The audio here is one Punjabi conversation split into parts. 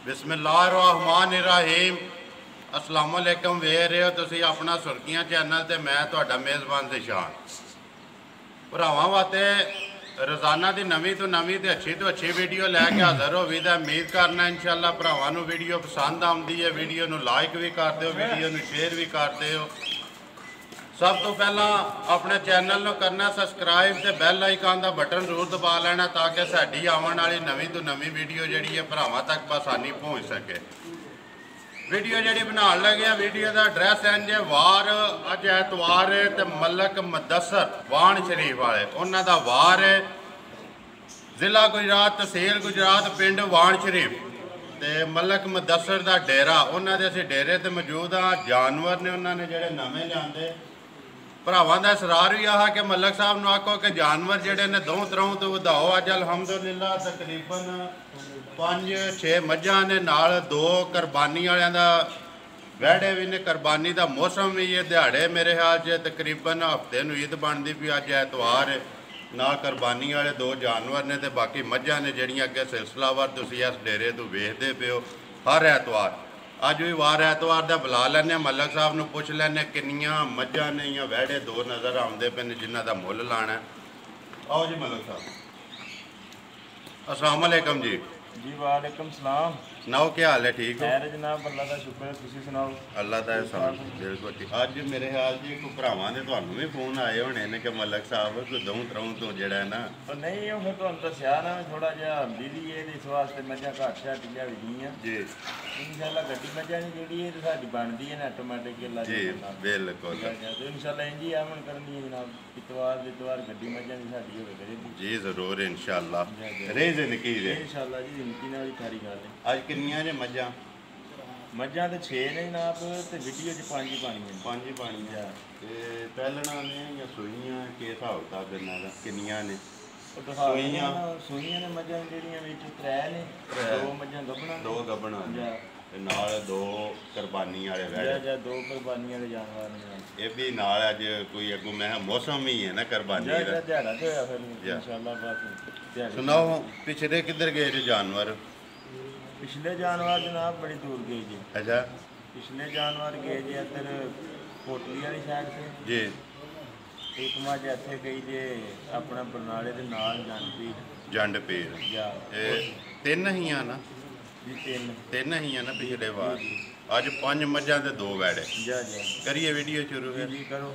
बिस्मिल्लाहिर्रहमानिर्रहीम। अस्सलाम वालेकुम। वेख रहे हो तुसी अपना सुर्खियां चैनल ते मैं तुहाडा मेज़बान ज़िशान। भरावां वास्ते रोज़ाना की नवीं तो अच्छी वीडियो लैके हाज़र हो भी। उम्मीद करना इंशाअल्लाह भरावां नूं वीडियो पसंद आउंदी है। वीडियो नूं लाइक भी करते हो, वीडियो नूं शेयर भी करते हो। सब तो पहला अपने चैनल को करना सबसक्राइब तो बैल आइकन का बटन जरूर दबा लेना ताकि साड़ी आने वाली नवीं तो नवीं वीडियो जी है भरावां तक आसानी पहुँच सके। वीडियो जी बना लगे वीडियो का एड्रैस इंज वार अज एतवार है तो मलक मुदस्सर वाण शरीफ वाले उन्हों का वार है जिला गुजरात तहसील गुजरात पिंड वाण शरीफ ते मलक मुदस्सर का डेरा उन्होंने असीं डेरे ते मौजूद हाँ। जानवर ने उन्होंने जोड़े नवे लिया भरावां दा इसरार भी आ कि मलक साहब नूं आखो कि जानवर जोड़े ने दो तरह तो वधाओ। अज अलहमदुलिल्लाह तकरीबन 5-6 मझां ने नाल 2 कुरबानी वालियां दा वैड़े भी ने। कुरबानी का मौसम भी है। दिहाड़े मेरे ख्याल से तकरीबन हफ्ते नूं ईद बनती पई। अज एतवार ना कुरबानी वाले 2 जानवर ने ते बाकी मझां ने जिहड़ियां अगे सिलसिलावार तुसीं इस डेरे तो वेखदे पे हो हर एतवार। अज भी वार एतवार का बुला लैने मलक साहब नूं पुछ लैने किन्नियां मझां ने या वैड़े 2 नज़र आउंदे पे ने जिन्हां दा मुੱਲ लाना। आओ जी मलक साहब। अस्सलाम वालेकुम जी। जी वालेकुम सलाम। सुनाओ क्या हाल है? ठीक हो? खैर जनाब, अल्लाह का शुक्र है। तुसीं सुनाओ? अल्लाह का एहसान। बिल्कुल ठीक। अज मेरे ख्याल जी कोई भरावां दे तुहानूं भी फोन आए होने ने कि मलक साहब कोई दऊं तरऊं तो जिहड़ा है ना नहीं वो फिर तुहानूं दस्सिया ना थोड़ा जिहा बिजी है इस वास्ते मझां घट शट लियाई दियां जी। इंशाअल्लाह गड्डी मझां नी जेहड़ी है साडी बनदी है ना ऑटोमैटिक अल्लाह जी बिल्कुल तो इंशाअल्लाह इंज ही अमल करनी है जनाब। इतवार गड्डी मझां दी साडी होवे करेगी जी जरूर इंशाअल्लाह। रही जिंदगी दे इंशाअल्लाह जी जिंदगी नाल थारी गल है। अज किन्नियां जे मझां? मझां तो 6 ने जनाब ते वीडियो च 5 ही पानी है। 5 ही पानी है ते पैलना ने या सूइयां के हिसाब किताब इन्हां दा किन्नियां ने? सूइयां ने मझां जेहड़ियां विच 3 ने 2 मझां गब्बणां 2 गब्बणां ते नाल 2 कुरबानी वाले वैड़े 2 कुरबानी वाले जानवर ने। ये भी नाल अज कोई अगू मैं मौसम ही है ना कुरबानी दा दिहाड़ा ते होया फिर इंशाअल्लाह बस। सुनाओ पिछले किधर गए थे जानवर? पिछले जानवर जनाब बड़ी दूर गए जी। अच्छा पिछले जानवर गए जी इधर कोटली वाली साइड से जी। एक मझ इत्थे गई जे अपना बरनाले के नाल जंड पीर या 3 ही ना जी 3 ही ना पिछले बार। अज 5 मझां ते 2 वैड़े। जा जा करिए वीडियो शुरू है जी करो।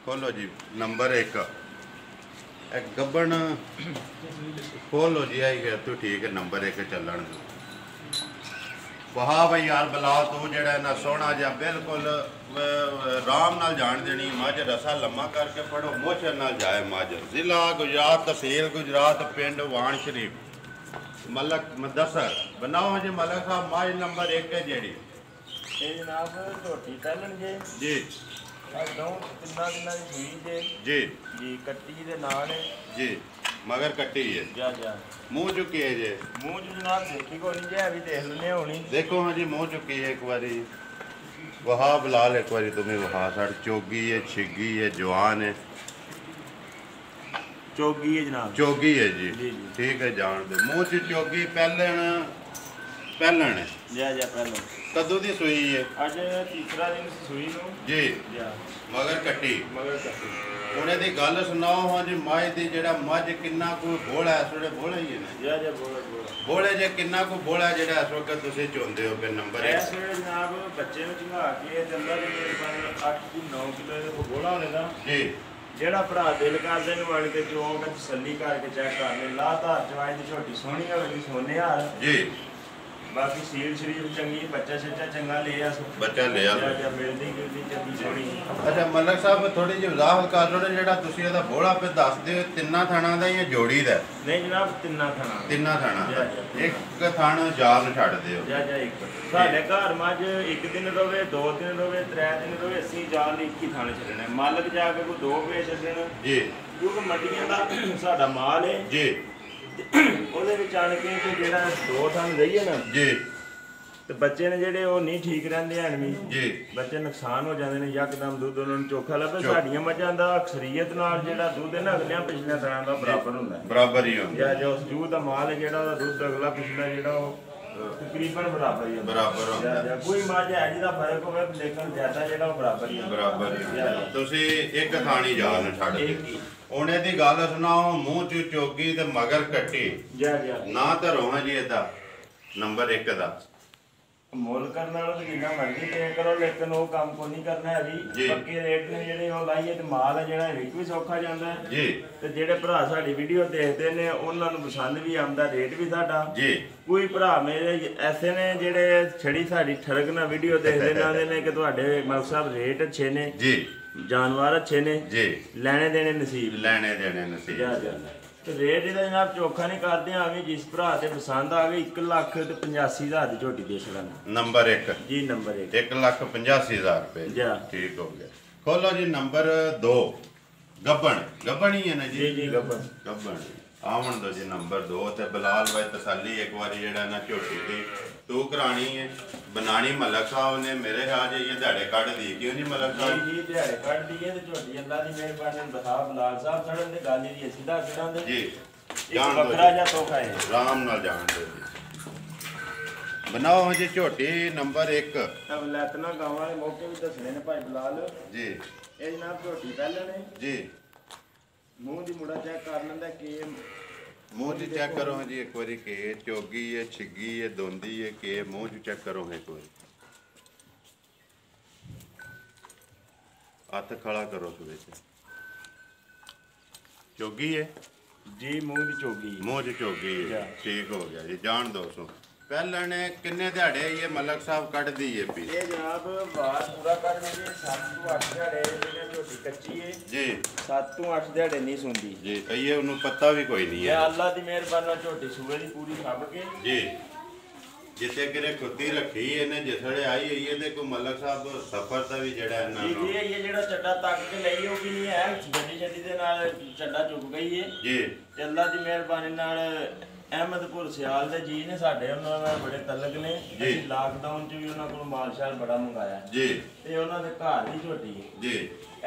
खोलो जी नंबर 1 गब्बन खोलो जी। आई फिर तू ठीक है नंबर 1 चलन दो। वाह भाई यार बलाल तू जड़ा ना सोहना जा बिल्कुल आराम नाल जान देनी। मझ रसा लम्मा करके पढ़ो मोचर नाल जाए। मझ जिला गुजरात तहसील गुजरात पिंड वाण शरीफ मलक मुदस्सर बनाओ जी। मलक साहब मझ नंबर 1 है जेड़ी ये जनाब झोटी पैलन जे जी। तिन्ना दी सुई जे जी जी कट्टी दे नाल है जी मगर कट्टी है जा जा। मुँह चुकी है जे मुँह जनाब देखी को नहीं जे अभी देख लेने होनी। देखो हाँ जी मुँह चुकी है एक बारी वहा बिलाल एक बारी तुम्हें वहा साढ़ चोगी है छिगी है जवान है चोगी है जनाब चोगी है जी, जी। ठीक है जान दे मुँह च चोगी पैलन पैलन है जा जा पैलन कदों की सूई है? अज तीसरा दिन सूई नो जी जा मगर कट्टी मगर कट्टी उन्हें दी गल सुनाओ हाँ जी। मझ दी जेड़ा मझ किन्ना कोई बोला इस वे बोला ही है ना जा जा बोला बोले जे किन्ना को बोला जेड़ा इस वक्त तुसीं चुनदे हो फिर नंबर 1 इस वे जनाब बच्चे में चंगा के चंदा दी 8-9 किलो को बोला होने दा जी। ਜਿਹੜਾ ਭਰਾ ਦਿਲ ਕਰਦੇ ਨੇ ਵੜ ਕੇ ਚੋਂਕ ਤਸੱਲੀ ਕਰਕੇ ਚੈੱਕ ਕਰ ਲੈ। ਲਾਧਾਰ ਚਵਾਈ ਦੀ ਝੋਟੀ ਸੋਹਣੀ ਹੋਵੇਗੀ ਸੋਨੇ ਹਾਲ जी ਬਾਕੀ ਸੀਲ ਸ਼ਰੀਫ ਚੰਗੀ ਬੱਚਾ ਛੱਚਾ ਚੰਗਾ ਲੈ ਆ बच्चा ले आ। ਜਾਂ ਮਿਲਦੀ ਗਿਲਦੀ ਚੰਗੀ ਸੋਹਣੀ। अच्छा मलक साहब थोड़ी जी वजाहत कर लो जेड़ा तुसीं ਇਹਦਾ ਬੋਲਾ पे दस दिओ तिन्ना थाणा ਦਾ ਜਾਂ ਜੋੜੀ ਦਾ? ਨਹੀਂ ਜਨਾਬ ਤਿੰਨਾਂ ਥਣਾ ਤਿੰਨਾਂ ਥਾਣਾ ਇੱਕ ਥਣ ਜਾਲ ਨੂੰ ਛੱਡ ਦਿਓ। ਜਾ ਜਾ ਇੱਕ ਸਾਡੇ ਘਰ ਮੱਝ ਇੱਕ ਦਿਨ ਰਵੇ 2 ਦਿਨ ਰਵੇ 3 ਦਿਨ ਰਵੇ ਅਸੀਂ ਜਾਲ ਇੱਕ ਹੀ ਥਾਣੇ ਛੱਡਣਾ। ਮਾਲਕ ਜਾ ਕੇ ਕੋਈ 2 ਪੇ ਛੱਡਣ ਜੀ ਕਿਉਂਕਿ ਮੰਡੀਆਂ ਦਾ ਸਾਡਾ ਮਾਲ ਹੈ ਜੀ। ਉਹਦੇ ਵਿੱਚ ਆਣ ਕੇ ਤੇ ਜਿਹੜਾ 2 ਥਾਂ ਰਹੀਏ ਨਾ ਜੀ ਤੇ ਬੱਚੇ ਨੇ ਜਿਹੜੇ ਉਹ ਨਹੀਂ ਠੀਕ ਰਹਿੰਦੇ ਹਨ ਵੀ ਜੀ। ਬੱਚੇ ਨੁਕਸਾਨ ਹੋ ਜਾਂਦੇ ਨੇ ਯਕਦਮ ਦੁੱਧ ਉਹਨਾਂ ਨੂੰ ਚੋਖਾ ਲੱਭੇ। ਸਾਡੀਆਂ ਮੱਝਾਂ ਦਾ ਅਕਸਰੀਅਤ ਨਾਲ ਜਿਹੜਾ ਦੁੱਧ ਹੈ ਨਾ ਅਗਲਿਆਂ ਪਿਛਲੇ ਤਰ੍ਹਾਂ ਦਾ ਬਰਾਬਰ ਹੁੰਦਾ ਬਰਾਬਰ ਹੀ ਹੁੰਦਾ। ਜਾਂ ਜੋ ਉਸ ਜੂਹ ਦਾ ਮਾਲ ਹੈ ਜਿਹੜਾ ਉਹਦਾ ਦੁੱਧ ਅਗਲਾ ਪਿਛਲਾ ਜਿਹੜਾ ਉਹ ਤਕਰੀਬਨ ਬਰਾਬਰ ਹੀ ਹੁੰਦਾ ਬਰਾਬਰ ਹੁੰਦਾ ਕੋਈ ਮੱਝ ਹੈ ਜਿਹਦਾ ਫਰਕ ਹੋਵੇ ਲੇਕਿਨ ਜ਼ਿਆਦਾ ਜਿਹੜਾ ਉਹ ਬਰਾਬਰ ਹੀ ਹੁੰਦਾ ਬਰਾਬਰ ਤੁਸੀਂ ਇੱਕ ਥਾਣੀ ਜਾਨ ਛੱਡ ਦਿੱਤੀ ਉਹਨੇ ਦੀ ਗੱਲ ਸੁਣਾਓ ਮੂੰਹ ਚ ਚੋਗੀ ਤੇ ਮਗਰ ਕੱਟੀ ਜਾ ਨਾ ਧਰੋ ਹਾਂ ਜੀ ਇਹਦਾ ਨੰਬਰ 1 ਦਾ ਮੁੱਲ ਕਰਨ ਨਾਲੋਂ ਤਾਂ ਜਿੰਨਾ ਮਰਜ਼ੀ ਪੇ ਕਰੋ ਲੇਕਿਨ ਉਹ ਕੰਮ ਕੋ ਨਹੀਂ ਕਰਨਾ ਹੈ ਜੀ ਪੱਕੇ ਰੇਟ ਨੇ ਜਿਹੜੇ ਉਹ ਲਾਈਏ ਤੇ ਮਾਲ ਹੈ ਜਿਹੜਾ ਇਹ ਵੀ ਸੌਖਾ ਜਾਂਦਾ ਹੈ ਜੀ ਤੇ ਜਿਹੜੇ ਭਰਾ ਸਾਡੀ ਵੀਡੀਓ ਦੇਖਦੇ ਨੇ ਉਹਨਾਂ ਨੂੰ ਪਸੰਦ ਵੀ ਆਉਂਦਾ ਰੇਟ ਵੀ ਸਾਡਾ ਜੀ ਕੋਈ ਭਰਾ ਮੇਰੇ ਐਸੇ ਨੇ ਜਿਹੜੇ ਛੜੀ ਸਾਡੀ ਠਰਕ ਨਾਲ ਵੀਡੀਓ ਦੇਖਦੇ ਨੇ ਕਿ ਤੁਹਾਡੇ ਮਲਕ ਸਾਹਿਬ ਰੇਟ ਅੱਛੇ ਨੇ ਜੀ ਜਾਨਵਰ ਅੱਛੇ ਨੇ ਜੀ ਲੈਣੇ ਦੇਣੇ ਨਸੀਬ ਨਸੀਬ ਤੇ ਰੇਟ ਇਹਦਾ ਜਨਾਬ ਚੋਖਾ ਨਹੀਂ ਕਰਦੇ ਆਵੇਂ ਜਿਸ ਭਰਾ ਤੇ ਪਸੰਦ ਆ ਗਈ 1,85,000 ਦੀ ਝੋਟੀ ਦੇ ਛੜਾਂਗੇ ਨੰਬਰ 1 ਜੀ ਨੰਬਰ 1 1,85,000 ਰੁਪਏ ਠੀਕ ਹੋ ਗਿਆ ਖੋਲੋ ਜੀ ਨੰਬਰ 2 ਗੱਬਣ ਹੀ ਹੈ ਨਾ ਜੀ ਗੱਬਣ ਆਵਣ ਦੋ ਜੀ ਨੰਬਰ 2 ਤੇ ਬਲਾਲ ਬਾਈ ਤਸੱਲੀ ਇੱਕ ਵਾਰੀ ਜਿਹੜਾ ਨਾ ਝੋਟੀ ਦੀ ਤੂੰ ਕਰਾਣੀ ਹੈ ਬਣਾਣੀ ਮਲਕ ਸਾਹਿਬ ਨੇ ਮੇਰੇ ਖਿਆਲ ਚ ਇਹ ਦਿਹਾੜੇ ਕੱਢ ਦੀ ਕਿਉਂ ਜੀ ਮਲਕ ਸਾਹਿਬ ਜੀ ਦਿਹਾੜੇ ਕੱਢ ਦੀ ਤੇ ਝੋਟੀ ਅੱਲਾ ਦੀ ਮਿਹਰਬਾਨੀ ਨਾਲ ਬਤਾ ਬਲਾਲ ਸਾਹਿਬ ਸੜਨ ਦੇ ਗੱਲ ਦੀ ਸਿੱਧਾ ਕਿਹਨਾਂ ਦੇ ਜੀ ਜਾਨ ਬੱਕਰਾ ਜਾਂ ਤੋਹਫਾ ਹੈ ਆਰਾਮ ਨਾਲ ਜਾਣ ਦਿਓ ਜੀ ਬਣਾਓ ਜੀ ਝੋਟੀ ਨੰਬਰ 1 ਤਬ ਲੈਤਨਾ ਗਾਵਾਂ ਵਾਲੇ ਮੌਕੇ ਵੀ ਦੱਸਣੇ ਨੇ ਭਾਈ ਬਲਾਲ ਜੀ ਇਹ ਜਨਾਬ ਝੋਟੀ ਪਹਿਲਾਂ ਨੇ ਜੀ ਮੂੰਹ ਦੀ ਮੁੜਾ ਚੈੱਕ ਕਰ ਲੈਂਦਾ ਕਿ ਮੂੰਹ ਚ ਚੈੱਕ ਕਰੋ ਜੀ ਇੱਕ ਵਾਰੀ ਕਿ ਚੋਗੀ ਹੈ ਛਿੱਗੀ ਹੈ ਦੋਂਦੀ ਹੈ ਕਿ ਮੂੰਹ ਚ ਚੈੱਕ ਕਰੋ ਇੱਕ ਵਾਰੀ ਹੱਥ ਖੜਾ ਕਰੋ ਉਸ ਵਿੱਚ ਚੋਗੀ ਹੈ ਜੀ ਮੂੰਹ ਦੀ ਚੋਗੀ ਮੂੰਹ ਚ ਚੋਗੀ ਹੈ ਠੀਕ ਹੋ ਗਿਆ ਜੀ ਜਾਣ ਦੋ ਸੋ ਪਹਿਲਾਂ ਨੇ ਕਿੰਨੇ ਦਿਹਾੜੇ ਇਹ ਮਲਕ ਸਾਹਿਬ ਕੱਢਦੀ ਏ ਪੀ ਇਹ ਜਨਾਬ ਬਾਤ ਪੂਰਾ ਕਰ ਲਈਏ 7 ਤੋਂ 8 ਦਿਹਾੜੇ ਜਿਹੜੇ ਝੋਟੀ ਕੱਚੀ ਏ ਜੀ 7 ਤੋਂ 8 ਦਿਹਾੜੇ ਨਹੀਂ ਸੁਣਦੀ ਜੀ ਇਹ ਉਹਨੂੰ ਪਤਾ ਵੀ ਕੋਈ ਨਹੀਂ ਇਹ ਹੈ ਅੱਲਾ ਦੀ ਮਿਹਰਬਾਨੀ ਨਾਲ ਝੋਟੀ ਸੂਏ ਦੀ ਪੂਰੀ ਖੱਬ ਕੇ ਜੀ ਜਿੱਥੇ ਕਿਰੇ ਖੁੱਤੀ ਰੱਖੀ ਇਹਨੇ ਜਿਸੜੇ ਆਈ ਹੋਈ ਇਹਦੇ ਕੋ ਮਲਕ ਸਾਹਿਬ ਸਫਰ ਦਾ ਵੀ ਜਿਹੜਾ ਇਹਨਾਂ ਨੂੰ ਜੀ ਇਹ ਜਿਹੜਾ ਚੱਡਾ ਤੱਕ ਕੇ ਲਈ ਉਹ ਵੀ ਨਹੀਂ ਹੈ ਗੱਡੀ ਛੱਡੀ ਦੇ ਨਾਲ ਚੱਡਾ ਚੁੱਕ ਗਈ ਏ ਜੀ ਤੇ ਅੱਲਾ ਦੀ ਮਿਹਰਬਾਨੀ ਨਾਲ ਅਹਿਮਦਪੁਰ ਸਿਆਲ ਦੇ ਜੀ ਨੇ ਸਾਡੇ ਉਹਨਾਂ ਨਾਲ ਬੜੇ ਤਲਕ ਨੇ ਅਸੀਂ ਲਾਕਡਾਊਨ 'ਚ ਵੀ ਉਹਨਾਂ ਕੋਲ ਮਾਲ-ਸ਼ਾਲ ਬੜਾ ਮੰਗਾਇਆ ਜੀ ਤੇ ਉਹਨਾਂ ਦੇ ਘਰ ਦੀ ਝੋਟੀ ਜੀ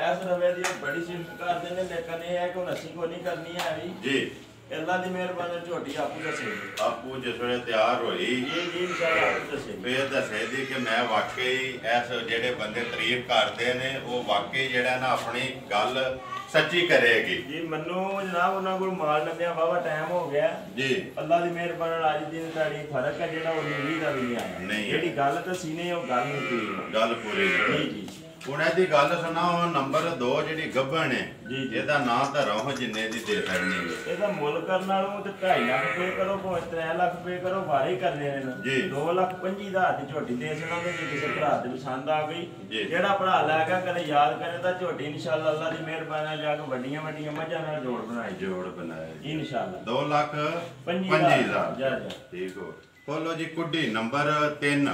ਇਸ ਰਵੇ ਦੀ ਬੜੀ ਸਿਫਤ ਕਰਦੇ ਨੇ ਲੇਕਿਨ ਇਹ ਹੈ ਕਿ ਹੁਣ ਅਸੀਂ ਕੋਈ ਨਹੀਂ ਕਰਨੀ ਹੈ ਵੀ ਜੀ ਅੱਲਾ ਦੀ ਮਿਹਰਬਾਨੀ ਨਾਲ ਝੋਟੀ ਆਪੂ ਦੱਸੇਗੀ ਆਪੂ ਜਿਸ ਵੇਲੇ ਤਿਆਰ ਹੋਈ ਜੀ ਇਨਸ਼ਾਅੱਲਾ ਆਪੂ ਦੱਸੇਗੀ ਫੇਰ ਦੱਸੇਗੀ ਕਿ ਮੈਂ ਵਾਕਈ ਇਸ ਜਿਹੜੇ ਬੰਦੇ ਤਾਰੀਫ ਕਰਦੇ ਨੇ ਉਹ ਵਾਕਈ ਜਿਹੜਾ ਨਾ ਆਪਣੀ ਗੱਲ ਸੱਚੀ ਕਰੇਗੀ ਜੀ ਮੈਨੂੰ ਜਨਾਬ ਉਹਨਾਂ ਕੋਲ ਮਾਲ ਲੱਭਿਆ ਵਾਵਾ ਟਾਈਮ ਹੋ ਗਿਆ ਜੀ ਅੱਲਾ ਦੀ ਮਿਹਰਬਾਨੀ ਨਾਲ ਅੱਜ ਦਿਨ ਤਾੜੀ ਫਰਕ ਹੈ ਜਿਹੜਾ ਉਹ ਨਿਵੀ ਦਾ ਵੀ ਨਹੀਂ ਆਇਆ ਜਿਹੜੀ ਗੱਲ ਤਾਂ ਸੀਨੇ ਉਹ ਗੱਲ ਨਹੀਂ ਪੂਰੀ ਗੱਲ ਪੂਰੀ ਜੀ ਜੀ ਹੁਣ ਇਹਦੀ ਗੱਲ ਸੁਣਾਓ ਨੰਬਰ 2 ਜਿਹੜੀ ਗੱਭਣ ਹੈ ਇਹਦਾ ਨਾਂ ਤਾਂ ਰਹੋ ਜਿੰਨੇ ਦੀ ਦੇ ਸਕਣੀ ਇਹਦਾ ਮੁੱਲ ਕਰਨ ਨਾਲੋਂ ਤੇ 2.5 ਲੱਖ ਰੁਪਏ ਕਰੋ ਭਾਵੇਂ 3 ਲੱਖ ਰੁਪਏ ਕਰੋ ਵਾਰੇ ਕਰਨੇ ਨੇ ਜੀ 2,25,000 ਦੀ ਝੋਟੀ ਦੇ ਸਕਣਗੇ ਜੇ ਕਿਸੇ ਭਰਾ ਦੇ ਪਸੰਦ ਆ ਗਈ ਜਿਹੜਾ ਭਰਾ ਲੈ ਗਿਆ ਕਦੇ ਯਾਦ ਕਰੇ ਤਾਂ ਝੋਟੀ ਇਨਸ਼ਾਅੱਲਾ ਅੱਲਾ ਦੀ ਮਿਹਰਬਾਨੀ ਨਾਲ ਜਾ ਕੇ ਵੱਡੀਆਂ ਮੱਝਾਂ ਨਾਲ ਜੋੜ ਬਣਾਇਆ ਇਨਸ਼ਾਅੱਲਾ 2,25,000 ਜਾ ਠੀਕ ਹੋ ਖੋਲੋ ਜੀ ਕੁੱਡੀ ਨੰਬਰ 3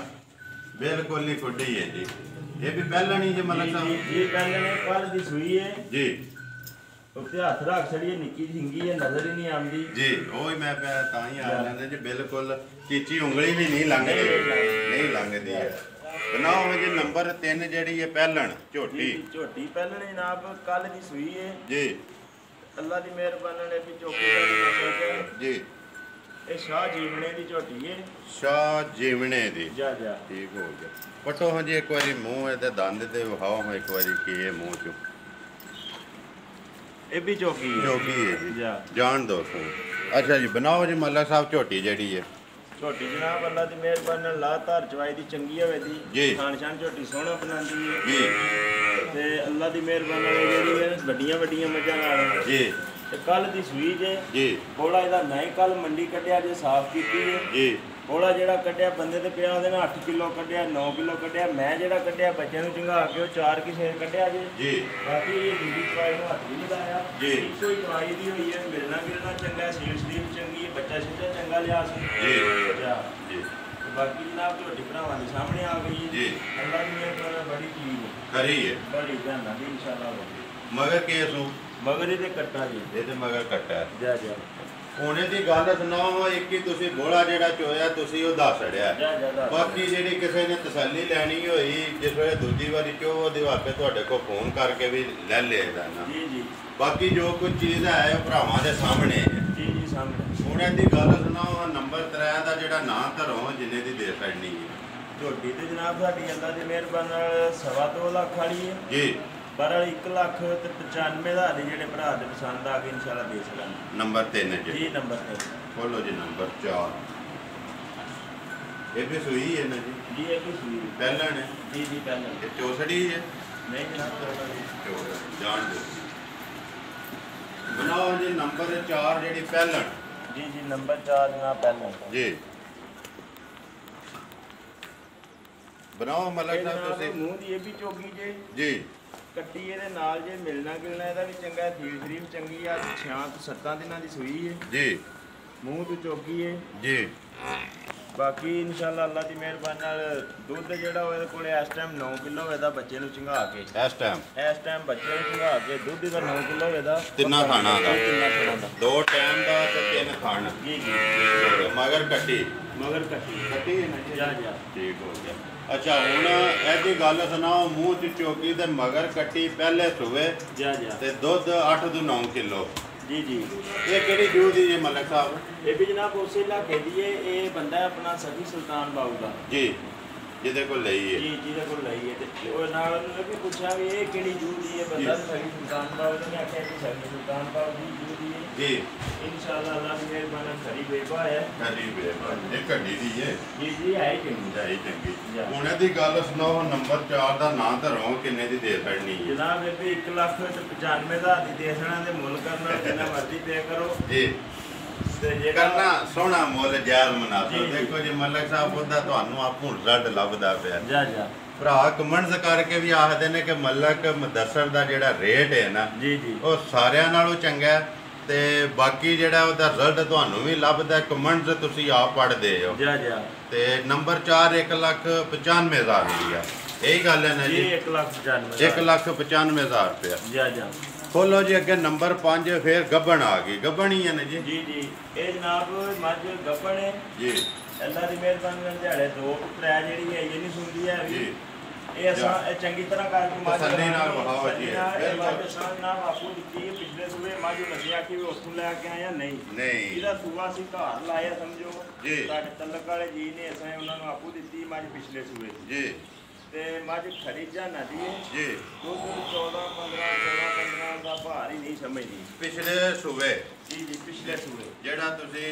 ਬਿਲਕੁਲ ਨਹੀਂ ਕੁੱਡੀ ਹੈ ਜੀ ਇਹ ਵੀ ਪਹਿਲਾਂ ਨਹੀਂ ਜੇ ਮਲਕ ਸਾਹਿਬ ਜੀ ਪਹਿਲਾਂ ਨੇ ਕੱਲ ਦੀ ਸੂਈ ਹੈ ਜੀ ਉੱਤੇ ਹੱਥ ਰੱਖ ਛੜੀ ਨਿੱਕੀ ਝਿੰਗੀ ਹੈ ਨਜ਼ਰ ਹੀ ਨਹੀਂ ਆਉਂਦੀ ਜੀ ਉਹ ਹੀ ਮੈਂ ਤਾਂ ਹੀ ਆ ਲੈਂਦੇ ਜੀ ਬਿਲਕੁਲ ਚੀਚੀ ਉਂਗਲੀ ਵੀ ਨਹੀਂ ਲੰਘਦੀ ਹੈ ਬਣਾਓ ਜੀ ਨੰਬਰ 3 ਜਿਹੜੀ ਹੈ ਪਹਿਲਣ ਝੋਟੀ ਪਹਿਲਣ ਜਨਾਬ ਕੱਲ ਦੀ ਸੂਈ ਹੈ ਜੀ ਅੱਲਾ ਦੀ ਮਿਹਰਬਾਨੀ ਨਾਲ ਵੀ ਚੋਕੀ ਜੀ ਇਹ ਸ਼ਾਹ ਜੀਵਣੇ ਦੀ ਝੋਟੀ ਹੈ ਸ਼ਾਹ ਜੀਵਣੇ ਦੀ ਜਾ ਠੀਕ ਹੋ ਗਿਆ ਪਟੋ ਹਾਂ ਜੀ ਇੱਕ ਵਾਰੀ ਮੂੰਹ ਇਹਦੇ ਦੰਦ ਤੇ ਵਿਖਾਓ ਹਾਂ ਇੱਕ ਵਾਰੀ ਕੀ ਇਹ ਮੂੰਹ ਚੋਂ ਇਹ ਵੀ ਚੋਕੀ ਹੈ ਜੀ ਜਾਣ ਦੋ ਅੱਛਾ ਜੀ ਬਣਾਓ ਜੀ ਮੱਲਾ ਸਾਹਿਬ ਝੋਟੀ ਜਿਹੜੀ ਹੈ ਝੋਟੀ ਜਨਾਬ ਅੱਲਾ ਦੀ ਮਿਹਰਬਾਨੀ ਨਾਲ ਲਾਤਾਰ ਚਵਾਈ ਦੀ ਚੰਗੀ ਹੋਵੇ ਦੀ ਖਾਨ ਸ਼ਾਨ ਝੋਟੀ ਸੋਹਣਾ ਬਣਾਉਂਦੀ ਹੈ ਜੀ ਤੇ ਅੱਲਾ ਦੀ ਮਿਹਰਬਾਨੀ ਨਾਲ ਜਿਹੜੀ ਹੈ ਵੱਡੀਆਂ ਮੱਝਾਂ ਨਾਲ ਜੀ ਤੇ ਕੱਲ ਦੀ ਸੂਈ ਜੇ ਜੀ ਬੋਲਾ ਇਹਦਾ ਨਹੀਂ ਕੱਲ ਮੰਡੀ ਕੱਢਿਆ ਜੇ ਸਾਫ਼ ਕੀਤੀ ਹੈ ਜੀ ਬੋਲਾ ਜਿਹੜਾ ਕੱਢਿਆ ਬੰਦੇ ਤੇ ਪਿਆ ਉਹਦੇ ਨਾਲ 8 ਕਿਲੋ ਕੱਢਿਆ 9 ਕਿਲੋ ਕੱਢਿਆ ਮੈਂ ਜਿਹੜਾ ਕੱਢਿਆ ਬੱਚਿਆਂ ਨੂੰ ਚੰਗਾ ਕੇ ਉਹ 4 ਕਿਸੇ ਕੱਢਿਆ ਜੇ ਜੀ ਬਾਕੀ ਇਹ ਦੂਜੀ ਚਵਾਈ ਨੂੰ ਹੱਥ ਵੀ ਨਹੀਂ ਲਾਇਆ ਜੀ ਕੋਈ ਚਵਾਈ ਦੀ ਹੋਈ ਹੈ ਮਿਲਣਾ ਚੰਗਾ ਸੀਲ ਸਲੀਪ ਚੰਗੀ ਹੈ ਬੱਚਾ ਸਿੱਧਾ ਚੰਗਾ ਲਿਆ ਸੀ ਜੀ ਬਾਕੀ ਜਨਾਬ ਝੋਟੀ ਭਰਾਵਾਂ ਦੇ ਸਾਹਮਣੇ ਆ ਗਈ ਜੀ ਅੱਲਾ ਦੀ ਮਿਹਰਬਾਨੀ ਬੜੀ ਚੀਜ਼ ਕਰੀ ਹੈ ਬੜੀ ਧਿਆਨਾਂ ਦੀ ਇਨਸ਼ਾਅੱਲਾ ਮਗਰ ਕੇਸੂ ਮਗਰ ਇਹਦੇ ਕੱਟਾ ਜੀ ਇਹਦੇ ਮਗਰ ਕੱਟਾ ਜਾ ਉਹਨੇ ਦੀ ਗੱਲ ਸੁਣਾਓ ਇੱਕ ਹੀ ਤੁਸੀਂ ਬੋਲਾ ਜਿਹੜਾ ਚੋਇਆ ਤੁਸੀਂ ਉਹ ਦੱਸ ਛੜਿਆ ਬਾਕੀ ਜਿਹੜੀ ਕਿਸੇ ਨੇ ਤਸੱਲੀ ਲੈਣੀ ਹੋਈ ਜਿਸ ਵੇਲੇ ਦੂਜੀ ਵਾਰੀ ਚੋ ਉਹਦੇ ਵਾਪੇ ਤੁਹਾਡੇ ਕੋਲ ਫੋਨ ਕਰਕੇ ਵੀ ਲੈ ਲਿਆ ਜਾਣਾ ਜੀ ਬਾਕੀ ਜੋ ਕੁਝ ਚੀਜ਼ ਹੈ ਉਹ ਭਰਾਵਾਂ ਦੇ ਸਾਹਮਣੇ ਹੈ ਜੀ ਸਾਹਮਣੇ ਹੁਣ ਇਹਦੀ ਗੱਲ ਸੁਣਾਓ ਨੰਬਰ 3 ਦਾ ਜਿਹੜਾ ਨਾਂ ਧਰੋ ਜਿੰਨੇ ਦੀ ਦੇ ਛੱਡਣੀ ਹੈ ਝੋਟੀ ਤੇ ਜਨਾਬ ਸਾਡੀ ਅੱਲਾ ਦੀ ਮਿਹਰਬਾਨੀ ਨਾਲ 2.25 ਲੱਖ ਵਾਲੀ ਹੈ ਜੀ ਪਰ 1,95,000 ਦੇ ਜਿਹੜੇ ਭਰਾ ਦੇ ਪਸੰਦ ਆ ਗਏ ਇਨਸ਼ਾਅੱਲਾ ਦੇ ਸਕਾਂਗੇ। ਨੰਬਰ 3 ਜੀ ਨੰਬਰ 3 ਖੋਲੋ ਜੀ ਨੰਬਰ 4 ਇਹ ਵੀ ਸੂਈ ਹੈ ਨਾ ਜੀ ਜੀ ਇਹ ਵੀ ਸੂਈ ਪਹਿਲਾਂ ਨੇ ਜੀ ਜੀ ਪਹਿਲਾਂ ਇਹ ਚੌਸੜੀ ਹੈ ਨਹੀਂ ਜਨਾਬ ਜਾਣ ਦਿਓ ਬਣਾਓ ਜੀ ਨੰਬਰ 4 ਜਿਹੜੀ ਪਹਿਲਾਂ ਜੀ ਜੀ ਨੰਬਰ 4 ਜਨਾਬ ਪਹਿਲਾਂ ਜੀ ਬਣਾਓ ਮਲਕ ਸਾਹਿਬ ਤੁਸੀਂ ਮੂੰਹ ਦੀ ਇਹ ਵੀ ਚੋਗੀ ਜੇ ਜੀ ਕੱਟੀ ਇਹਦੇ ਨਾਲ ਜੇ ਮਿਲਣਾ ਗਿਲਣਾ ਇਹਦਾ ਵੀ ਚੰਗਾ ਫੀਲ ਸ਼ਰੀਫ ਚੰਗੀ ਆ 6-7 ਦਿਨਾਂ ਦੀ ਸੂਈ ਹੈ ਜੀ ਮੂੰਹ ਤੋਂ ਚੋਗੀ ਹੈ ਜੀ ਬਾਕੀ ਇਨਸ਼ਾਅੱਲਾ ਅੱਲਾ ਦੀ ਮਿਹਰਬਾਨੀ ਨਾਲ ਦੁੱਧ ਜਿਹੜਾ ਉਹਦੇ ਕੋਲੇ ਇਸ ਟਾਈਮ 9 ਕਿਲੋ ਇਹਦਾ ਬੱਚੇ ਨੂੰ ਚੰਗਾ ਕੇ ਇਸ ਟਾਈਮ ਬੱਚੇ ਨੂੰ ਚੰਗਾ ਕੇ ਦੁੱਧ ਇਹਦਾ 9 ਕਿਲੋ ਇਹਦਾ ਤਿੰਨਾਂ ਖਾਣਾ ਦਾ ਤਿੰਨਾਂ ਖਾਣਾ ਦਾ 2 ਟਾਈਮ ਦਾ ਤੇ 3 ਖਾਣ ਜੀ ਜੀ ਮਗਰ ਕੱਟੀ ਕੱਟੀ ਹੈ ਨਾ ਜੀ ਜਾ ਜਾ ਠੀਕ ਹੋ ਗਿਆ ਅੱਛਾ ਹੁਣ ਇਹਦੀ ਗੱਲ ਸੁਣਾਓ ਮੂੰਹ ਚ ਚੋਕੀ ਤੇ ਮਗਰ ਕੱਟੀ ਪਹਿਲੇ ਸੁਵੇ ਜਾ ਤੇ ਦੁੱਧ 8 ਤੋਂ 9 ਕਿਲੋ ਜੀ ਜੀ ਇਹ ਕਿਹੜੀ ਜੂ ਦੀ ਜੀ ਮਲਕ ਸਾਹਿਬ ਇਹ ਵੀ ਜਨਾਬ ਉਸੇ ਇਲਾਕੇ ਦੀ ਹੈ ਇਹ ਬੰਦਾ ਹੈ ਆਪਣਾ ਸਖੀ ਸੁਲਤਾਨ ਬਾਬੂ ਦਾ ਜੀ ਜਿਹਦੇ ਕੋਲ ਲਈ ਹੈ ਜੀ ਜਿਹਦੇ ਕੋਲ ਲਈ ਹੈ ਤੇ ਉਹ ਨਾਲ ਉਹਨੂੰ ਵੀ ਪੁੱਛਿਆ ਵੀ ਇਹ ਕਿਹੜੀ ਜੂ ਦੀ ਹੈ ਬੰਦਾ ਸਖੀ ਸੁਲਤਾਨ ਬਾਬੂ ਨੇ ਆਖਿਆ ਕਿ ਸਖੀ ਸੁਲਤਾਨ ਬਾਬੂ ਦੀ ਜੂ ਦੀ ਹੈ ਜੀ ਇਨਸ਼ਾਅੱਲਾ ਅੱਲਾ ਦੀ ਮਿਹਰਬਾਨੀ ਨਾਲ ਖਰੀ ਬੇਬਾ ਹੈ ਖਰੀ ਬੇਬਾ ਇਹ ਕੱਢੀ ਦੀ ਹੈ ਜੀ ਜੀ ਹੈ ਕਿੰਨੀ ਜਾਈ ਚੰਗੀ ਹੁਣ ਇਹਦੀ ਗੱਲ ਸੁਣਾਓ ਨੰਬਰ 4 ਦਾ ਨਾਂ ਧਰੋ ਕਿੰਨੇ ਦੀ ਦੇ ਛੱਡਣੀ ਹੈ ਜਨਾਬ ਇਹ ਵੀ 1,95,000 ਦੀ ਦੇਸਣਾ ਦੇ ਮੁੱਲ ਕਰਨਾ ਜਿੰਨਾ ਮਰਜ਼ੀ ਪੇ ਕਰੋ ਜੀ ਤੇ ਕਰਨਾ ਸੋਹਣਾ ਮੁੱਲ ਜਾਇਜ਼ ਮੁਨਾਸਬ ਜੀ। ਦੇਖੋ ਜੀ ਮਲਕ ਸਾਹਿਬ ਉਹਦਾ ਤੁਹਾਨੂੰ ਆਪੂ ਰਿਜ਼ਲਟ ਲੱਭਦਾ ਪਿਆ ਜਾ ਭਰਾ ਕਮੈਂਟਸ ਕਰਕੇ ਵੀ ਆਖਦੇ ਨੇ ਕਿ ਮਲਕ ਮੁਦੱਸਰ ਦਾ ਜਿਹੜਾ ਰੇਟ ਹੈ ਨਾ ਜੀ ਜੀ ਉਹ ਸਾਰਿਆਂ ਨਾਲੋਂ ਚੰਗਾ ਹੈ ਤੇ ਬਾਕੀ ਜਿਹੜਾ ਉਹਦਾ ਰਿਜ਼ਲਟ ਤੁਹਾਨੂੰ ਵੀ ਲੱਭਦਾ ਕਮੈਂਟਸ ਤੁਸੀਂ ਆਪ ਪੜ੍ਹਦੇ ਹੋ ਜਾ ਤੇ ਨੰਬਰ 4 1,95,000 ਦੀ ਆ ਇਹੀ ਗੱਲ ਹੈ ਨਾ ਜੀ ਜੀ 1,95,000 ਰੁਪਇਆ ਜਾ ਖੋਲੋ ਜੀ ਅੱਗੇ ਨੰਬਰ 5 ਫਿਰ ਗੱਬਣ ਆ ਗਈ ਗੱਬਣ ਹੀ ਹੈ ਨਾ ਜੀ ਜੀ ਇਹ ਜਨਾਬ ਮੱਝ ਗੱਬਣ ਹੈ ਜੀ ਅੱਲਾ ਦੀ ਮਿਹਰਬਾਨੀ ਨਾਲ ਦਿਹਾੜੇ 2 ਤਰੇ ਜਿਹੜੀ ਹੈ ਇਹ ਨਹੀਂ ਸੁਣਦੀ ਹੈ ਵੀ ਇਹ ਅਸਾਂ ਇਹ ਚੰਗੀ ਤਰ੍ਹਾਂ ਕਰਕੇ ਮੱਝ ਤਸੱਲੀ ਨਾਲ ਵਹਾਓ ਜੀ ਇਹ ਮੱਝ ਸਾਨ ਨਾਮ ਆਪੂ ਦਿੱਤੀ ਹੈ ਪਿਛਲੇ ਸੂਏ ਮੱਝ ਲੱਗਿਆ ਕਿ ਵੀ ਉੱਥੋਂ ਲੈ ਕੇ ਆਇਆ ਨਹੀਂ ਇਹਦਾ ਸੂਆ ਸੀ ਘਰ ਲਾਇਆ ਸਮਝੋ ਜੀ ਸਾਡੇ ਤਲਕ ਵਾਲੇ ਜੀ ਨੇ ਅਸਾਂ ਉਹਨਾਂ ਨੂੰ ਆਪੂ ਦਿੱਤੀ ਮੱਝ ਪਿਛਲੇ ਸੂਏ ਜੀ ਤੇ ਮੱਝ ਖਰੀ ਜਾਣਾ ਦੀ ਹੈ ਜੀ ਦੁੱਧ 14-15 ਦਾ ਭਾਰ ਹੀ ਨਹੀਂ ਸਮਝਦੀ ਪਿਛਲੇ ਸੂਬੇ ਜੀ ਪਿਛਲੇ ਸੂਏ ਜਿਹੜਾ ਤੁਸੀਂ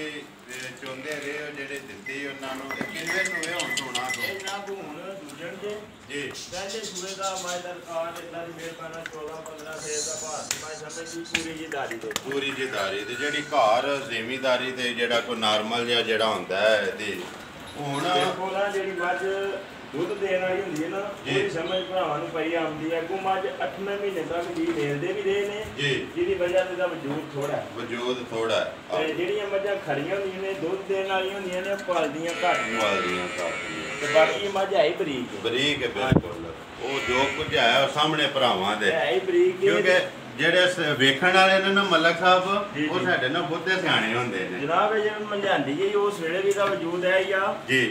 ਚੁੰਦੇ ਰਹੇ ਹੋ ਜਿਹੜੇ ਦਿੱਤੀ ਉਹਨਾਂ ਨੂੰ ਇਹ ਕਿੰਨੇ ਸੂਬੇ ਹੁਣ ਸੋਣਾ ਤੋਂ ਇਹ ਨਾ ਹੁਣ ਦੂਜਣ ਦੇ ਜੀ ਪਹਿਲੇ ਸੂਏ ਦਾ ਮੈਂ ਦਾ ਰਿਕਾਰਡ ਇਦਾਂ ਦੀ ਮਿਹਰਬਾਨੀ 14-15 ਫੇਰ ਦਾ ਭਾਰ ਸੀ ਮੈਂ ਸਮਝਦੀ ਪੂਰੀ ਜੀ ਦਾਰੀ ਦੇ ਪੂਰੀ ਜਿਦਾਰੀ ਤੇ ਜਿਹੜੀ ਘਰ ਜ਼ਿਮੀਦਾਰੀ ਤੇ ਜਿਹੜਾ ਕੋਈ ਨਾਰਮਲ ਜਿਹਾ ਜਿਹੜਾ ਹੁੰਦਾ ਹੈ ਇਹਦੀ ਹੁਣ ਦੇਖੋ ਨਾ ਜਿਹੜੀ ਮੱਝ ਦੁੱਧ ਦੇਣ ਵਾਲੀ ਹੁੰਦੀ ਹੈ ਨਾ ਇਹ ਸਮਝ ਭਰਾਵਾਂ ਨੂੰ ਪਈ ਆਉਂਦੀ ਹੈ ਕੋ ਮੱਝ 8ਵੇਂ ਮਹੀਨੇ ਤੱਕ ਜੀ ਦੇਦੇ ਵੀ ਰਹੇ ਨੇ ਜਿਹਦੀ ਵਜ੍ਹਾ ਤੇ ਦਾ ਵਜੂਦ ਥੋੜਾ ਤੇ ਜਿਹੜੀਆਂ ਮੱਝਾਂ ਖੜੀਆਂ ਹੁੰਦੀਆਂ ਨੇ ਦੁੱਧ ਦੇਣ ਵਾਲੀਆਂ ਹੁੰਦੀਆਂ ਨੇ ਪਲਦੀਆਂ ਘੱਟ ਤੇ ਬਾਕੀ ਮੱਝ ਹੈ ਹੀ ਬਰੀਕ ਹੈ ਬਿਲਕੁਲ ਉਹ ਜੋ ਕੁਝ ਹੈ ਉਹ ਸਾਹਮਣੇ ਭਰਾਵਾਂ ਦੇ ਹੈ ਹੀ ਬਰੀਕ ਕਿਉਂਕਿ ਜਿਹੜੇ ਵੇਖਣ ਵਾਲੇ ਨੇ ਨਾ ਮਲਕ ਸਾਹਿਬ ਉਹ ਸਾਡੇ ਨਾਲ ਬਹੁਤੇ ਸਿਆਣੇ ਹੁੰਦੇ ਨੇ ਜਨਾਬ ਇਹ ਜਿਵੇਂ ਮੰਝਾਂਦੀ ਜੀ ਉਹ ਸਵੇਲੇ ਵੀ ਦਾ ਵਜੂਦ ਹੈ ਜਾਂ ਜੀ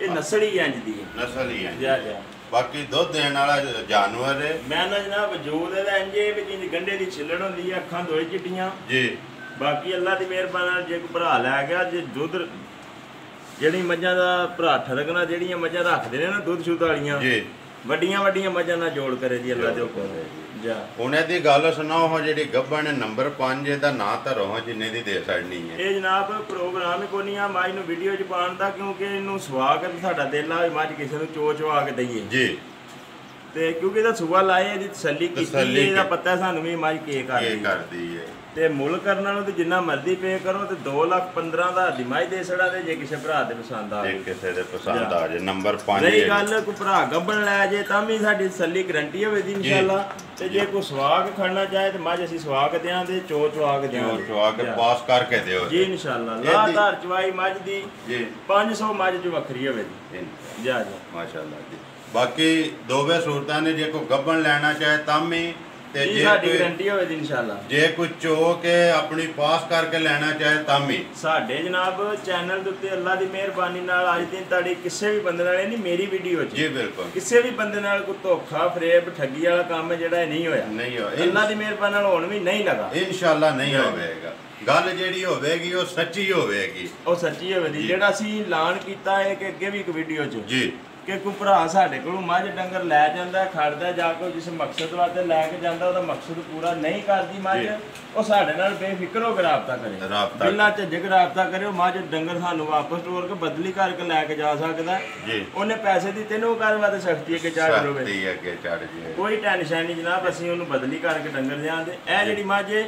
ਇਹ ਨਸਲ ਹੀ ਇੰਜ ਦੀ ਹੈ ਨਸਲ ਹੀ ਹੈ ਜਾ ਬਾਕੀ ਦੁੱਧ ਦੇਣ ਵਾਲਾ ਜਾਨਵਰ ਹੈ ਮੈਂ ਨਾ ਜਨਾਬ ਵਜੂਦ ਇਹਦਾ ਇੰਜ ਹੈ ਵੀ ਜਿੰਨੀ ਗੰਢੇ ਦੀ ਛਿੱਲੜ ਹੁੰਦੀ ਹੈ ਅੱਖਾਂ ਦੋਏ ਚਿੱਟੀਆਂ ਜੀ ਬਾਕੀ ਅੱਲਾ ਦੀ ਮਿਹਰਬਾਨੀ ਨਾਲ ਜੇ ਕੋਈ ਭਰਾ ਲੈ ਗਿਆ ਜੇ ਦੁੱਧ ਜਿਹੜੀ ਮੱਝਾਂ ਦਾ ਭਰਾ ਠਰਕਣਾ ਜਿਹੜੀਆਂ ਮੱਝਾਂ ਰੱਖਦੇ ਨੇ ਨਾ ਦੁੱਧ ਸ਼ੁੱਧ ਵਾਲੀਆਂ ਜੀ ਵੱਡੀਆਂ ਮੱਝਾਂ ਨਾਲ ਜੋੜ ਕਰੇ ਜੀ ਅੱਲਾ ਦੇ ਹੁਕਮ ਜਾ ਹੁਣ ਇਹਦੀ ਗੱਲ ਸੁਣਾਓ ਜਿਹੜੀ ਗੱਬਣ ਨੰਬਰ 5 ਇਹਦਾ ਨਾਂ ਧਰੋ ਜਿੰਨੇ ਦੀ ਦੇ ਛੱਡਣੀ ਹੈ ਇਹ ਜਨਾਬ ਪ੍ਰੋਗਰਾਮ ਹੀ ਕੋਈ ਨਹੀਂ ਆ ਮੱਝ ਨੂੰ ਵੀਡੀਓ 'ਚ ਪਾਉਣ ਦਾ ਕਿਉਂਕਿ ਇਹਨੂੰ ਸਵਾਗਤ ਸਾਡਾ ਦਿਲ ਆ ਮੱਝ ਕਿਸੇ ਨੂੰ ਚੋ ਕੇ ਦਈਏ ਜੀ ਤੇ ਕਿਉਂਕਿ ਇਹਦਾ ਸੁਬਾ ਲਾਏ ਇਹਦੀ ਤਸੱਲੀ ਕੀਤੀ ਇਹਦਾ ਪਤਾ ਸਾਨੂੰ ਵੀ ਮੱਝ ਕੀ ਕਰਦੀ ਹੈ ਤੇ ਮੁੱਲ ਕਰਨ ਨਾਲੋਂ ਤੇ ਜਿੰਨਾ ਮਰਜ਼ੀ ਪੇ ਕਰੋ ਤੇ 2,15,000 ਦੀ ਮਾਈ ਦੇ ਛੜਾ ਤੇ ਜੇ ਕਿਸੇ ਭਰਾ ਦੇ ਪਸੰਦ ਆ ਜੇ ਕਿਸੇ ਦੇ ਪਸੰਦ ਆ ਜੇ ਨੰਬਰ 5 ਰਹੀ ਗੱਲ ਕੋਈ ਭਰਾ ਗੱਬਣ ਲੈ ਜੇ ਤਾਂ ਵੀ ਸਾਡੀ ਤਸੱਲੀ ਗਰੰਟੀ ਹੋਵੇ ਦੀ ਇਨਸ਼ਾਅੱਲਾ ਤੇ ਜੇ ਕੋਈ ਸਵਾਗ ਖੜਨਾ ਚਾਹੇ ਤੇ ਮੱਝ ਅਸੀਂ ਸਵਾਗ ਦਿਆਂ ਦੇ ਚਵਾ ਕੇ ਪਾਸ ਕਰਕੇ ਦਿਓ ਜੀ ਇਨਸ਼ਾਅੱਲਾ ਲਾਧਾਰ ਚਵਾਈ ਮੱਝ ਦੀ ਜੀ 500 ਮੱਝ ਜੋ ਵੱਖਰੀ ਹੋਵੇ ਜੀ ਜਾ ਮਾਸ਼ਾਅੱਲਾ ਜੀ ਬਾਕੀ ਦੋਵੇਂ ਸੂਰਤਾਂ ਨੇ ਜੇ ਕੋਈ ਗੱਬਣ ਲੈਣਾ ਚਾਹੇ ਤਾਂ ਵੀ ਤੇ ਜੇ ਸਾਡੀ ਗਾਰੰਟੀ ਹੋਵੇ ਇਨਸ਼ਾਅੱਲਾ ਜੇ ਕੋਈ ਚੋ ਕੇ ਆਪਣੀ ਪਾਸ ਕਰਕੇ ਲੈਣਾ ਚਾਹੇ ਤਾਂ ਵੀ ਸਾਡੇ ਜਨਾਬ ਚੈਨਲ ਦੇ ਉੱਤੇ ਅੱਲਾ ਦੀ ਮਿਹਰਬਾਨੀ ਨਾਲ ਅੱਜ ਦਿਨ ਤੁਹਾਡੀ ਕਿਸੇ ਵੀ ਬੰਦੇ ਨਾਲ ਨਹੀਂ ਮੇਰੀ ਵੀਡੀਓ 'ਚ ਜੀ ਬਿਲਕੁਲ ਕਿਸੇ ਵੀ ਬੰਦੇ ਨਾਲ ਕੋਈ ਧੋਖਾ ਫਰੇਬ ਠੱਗੀ ਵਾਲਾ ਕੰਮ ਜਿਹੜਾ ਨਹੀਂ ਹੋਇਆ ਅੱਲਾ ਦੀ ਮਿਹਰਬਾਨੀ ਨਾਲ ਹੁਣ ਵੀ ਨਹੀਂ ਲਗਾ ਇਨਸ਼ਾਅੱਲਾ ਨਹੀਂ ਹੋਵੇਗਾ ਗੱਲ ਜਿਹੜੀ ਹੋਵੇਗੀ ਉਹ ਸੱਚੀ ਹੋਵੇਗੀ, ਉਹ ਸੱਚੀ ਹੋਵੇਗੀ। ਜਿਹੜਾ ਅਸੀਂ ਐਲਾਨ ਕੀਤਾ ਹੈ ਕਿ ਅੱਗੇ ਵੀ ਇੱਕ ਵੀਡੀਓ 'ਚ ਜੀ ਕਿ ਕੋਈ ਭਰਾ ਸਾਡੇ ਕੋਲੋਂ ਮੱਝ ਡੰਗਰ ਲੈ ਜਾਂਦਾ, ਖੜਦਾ ਜਾ ਕੇ ਜਿਸ ਮਕਸਦ ਵਾਸਤੇ ਲੈ ਕੇ ਜਾਂਦਾ ਉਹਦਾ ਮਕਸਦ ਪੂਰਾ ਨਹੀਂ ਕਰਦੀ ਮੱਝ, ਉਹ ਸਾਡੇ ਨਾਲ ਬੇਫਿਕਰ ਹੋ ਕੇ ਰਾਬਤਾ ਕਰੇ, ਬਿਨਾਂ ਝਿਜਕ ਰਾਬਤਾ ਕਰੇ। ਉਹ ਮੱਝ ਡੰਗਰ ਸਾਨੂੰ ਵਾਪਸ ਤੋਰ ਕੇ ਬਦਲੀ ਕਰਕੇ ਲੈ ਕੇ ਜਾ ਸਕਦਾ ਜੀ। ਉਹਨੇ ਪੈਸੇ ਦੀ ਤੈਨੂੰ ਕਰਨ ਵਾਸਤੇ ਸਖਤੀ ਅੱਗੇ ਚੜ੍ਹ ਜਾਵੇ, ਅੱਗੇ ਚੜ੍ਹ ਜਾਵੇ, ਕੋਈ ਟੈਨਸ਼ਨ ਨਹੀਂ ਜਨਾਬ। ਅਸੀਂ ਉਹਨੂੰ ਬਦਲੀ ਕਰਕੇ ਡੰਗਰ ਦਿਆਂਗੇ। ਇਹ ਜਿਹੜੀ ਮੱਝ ਹੈ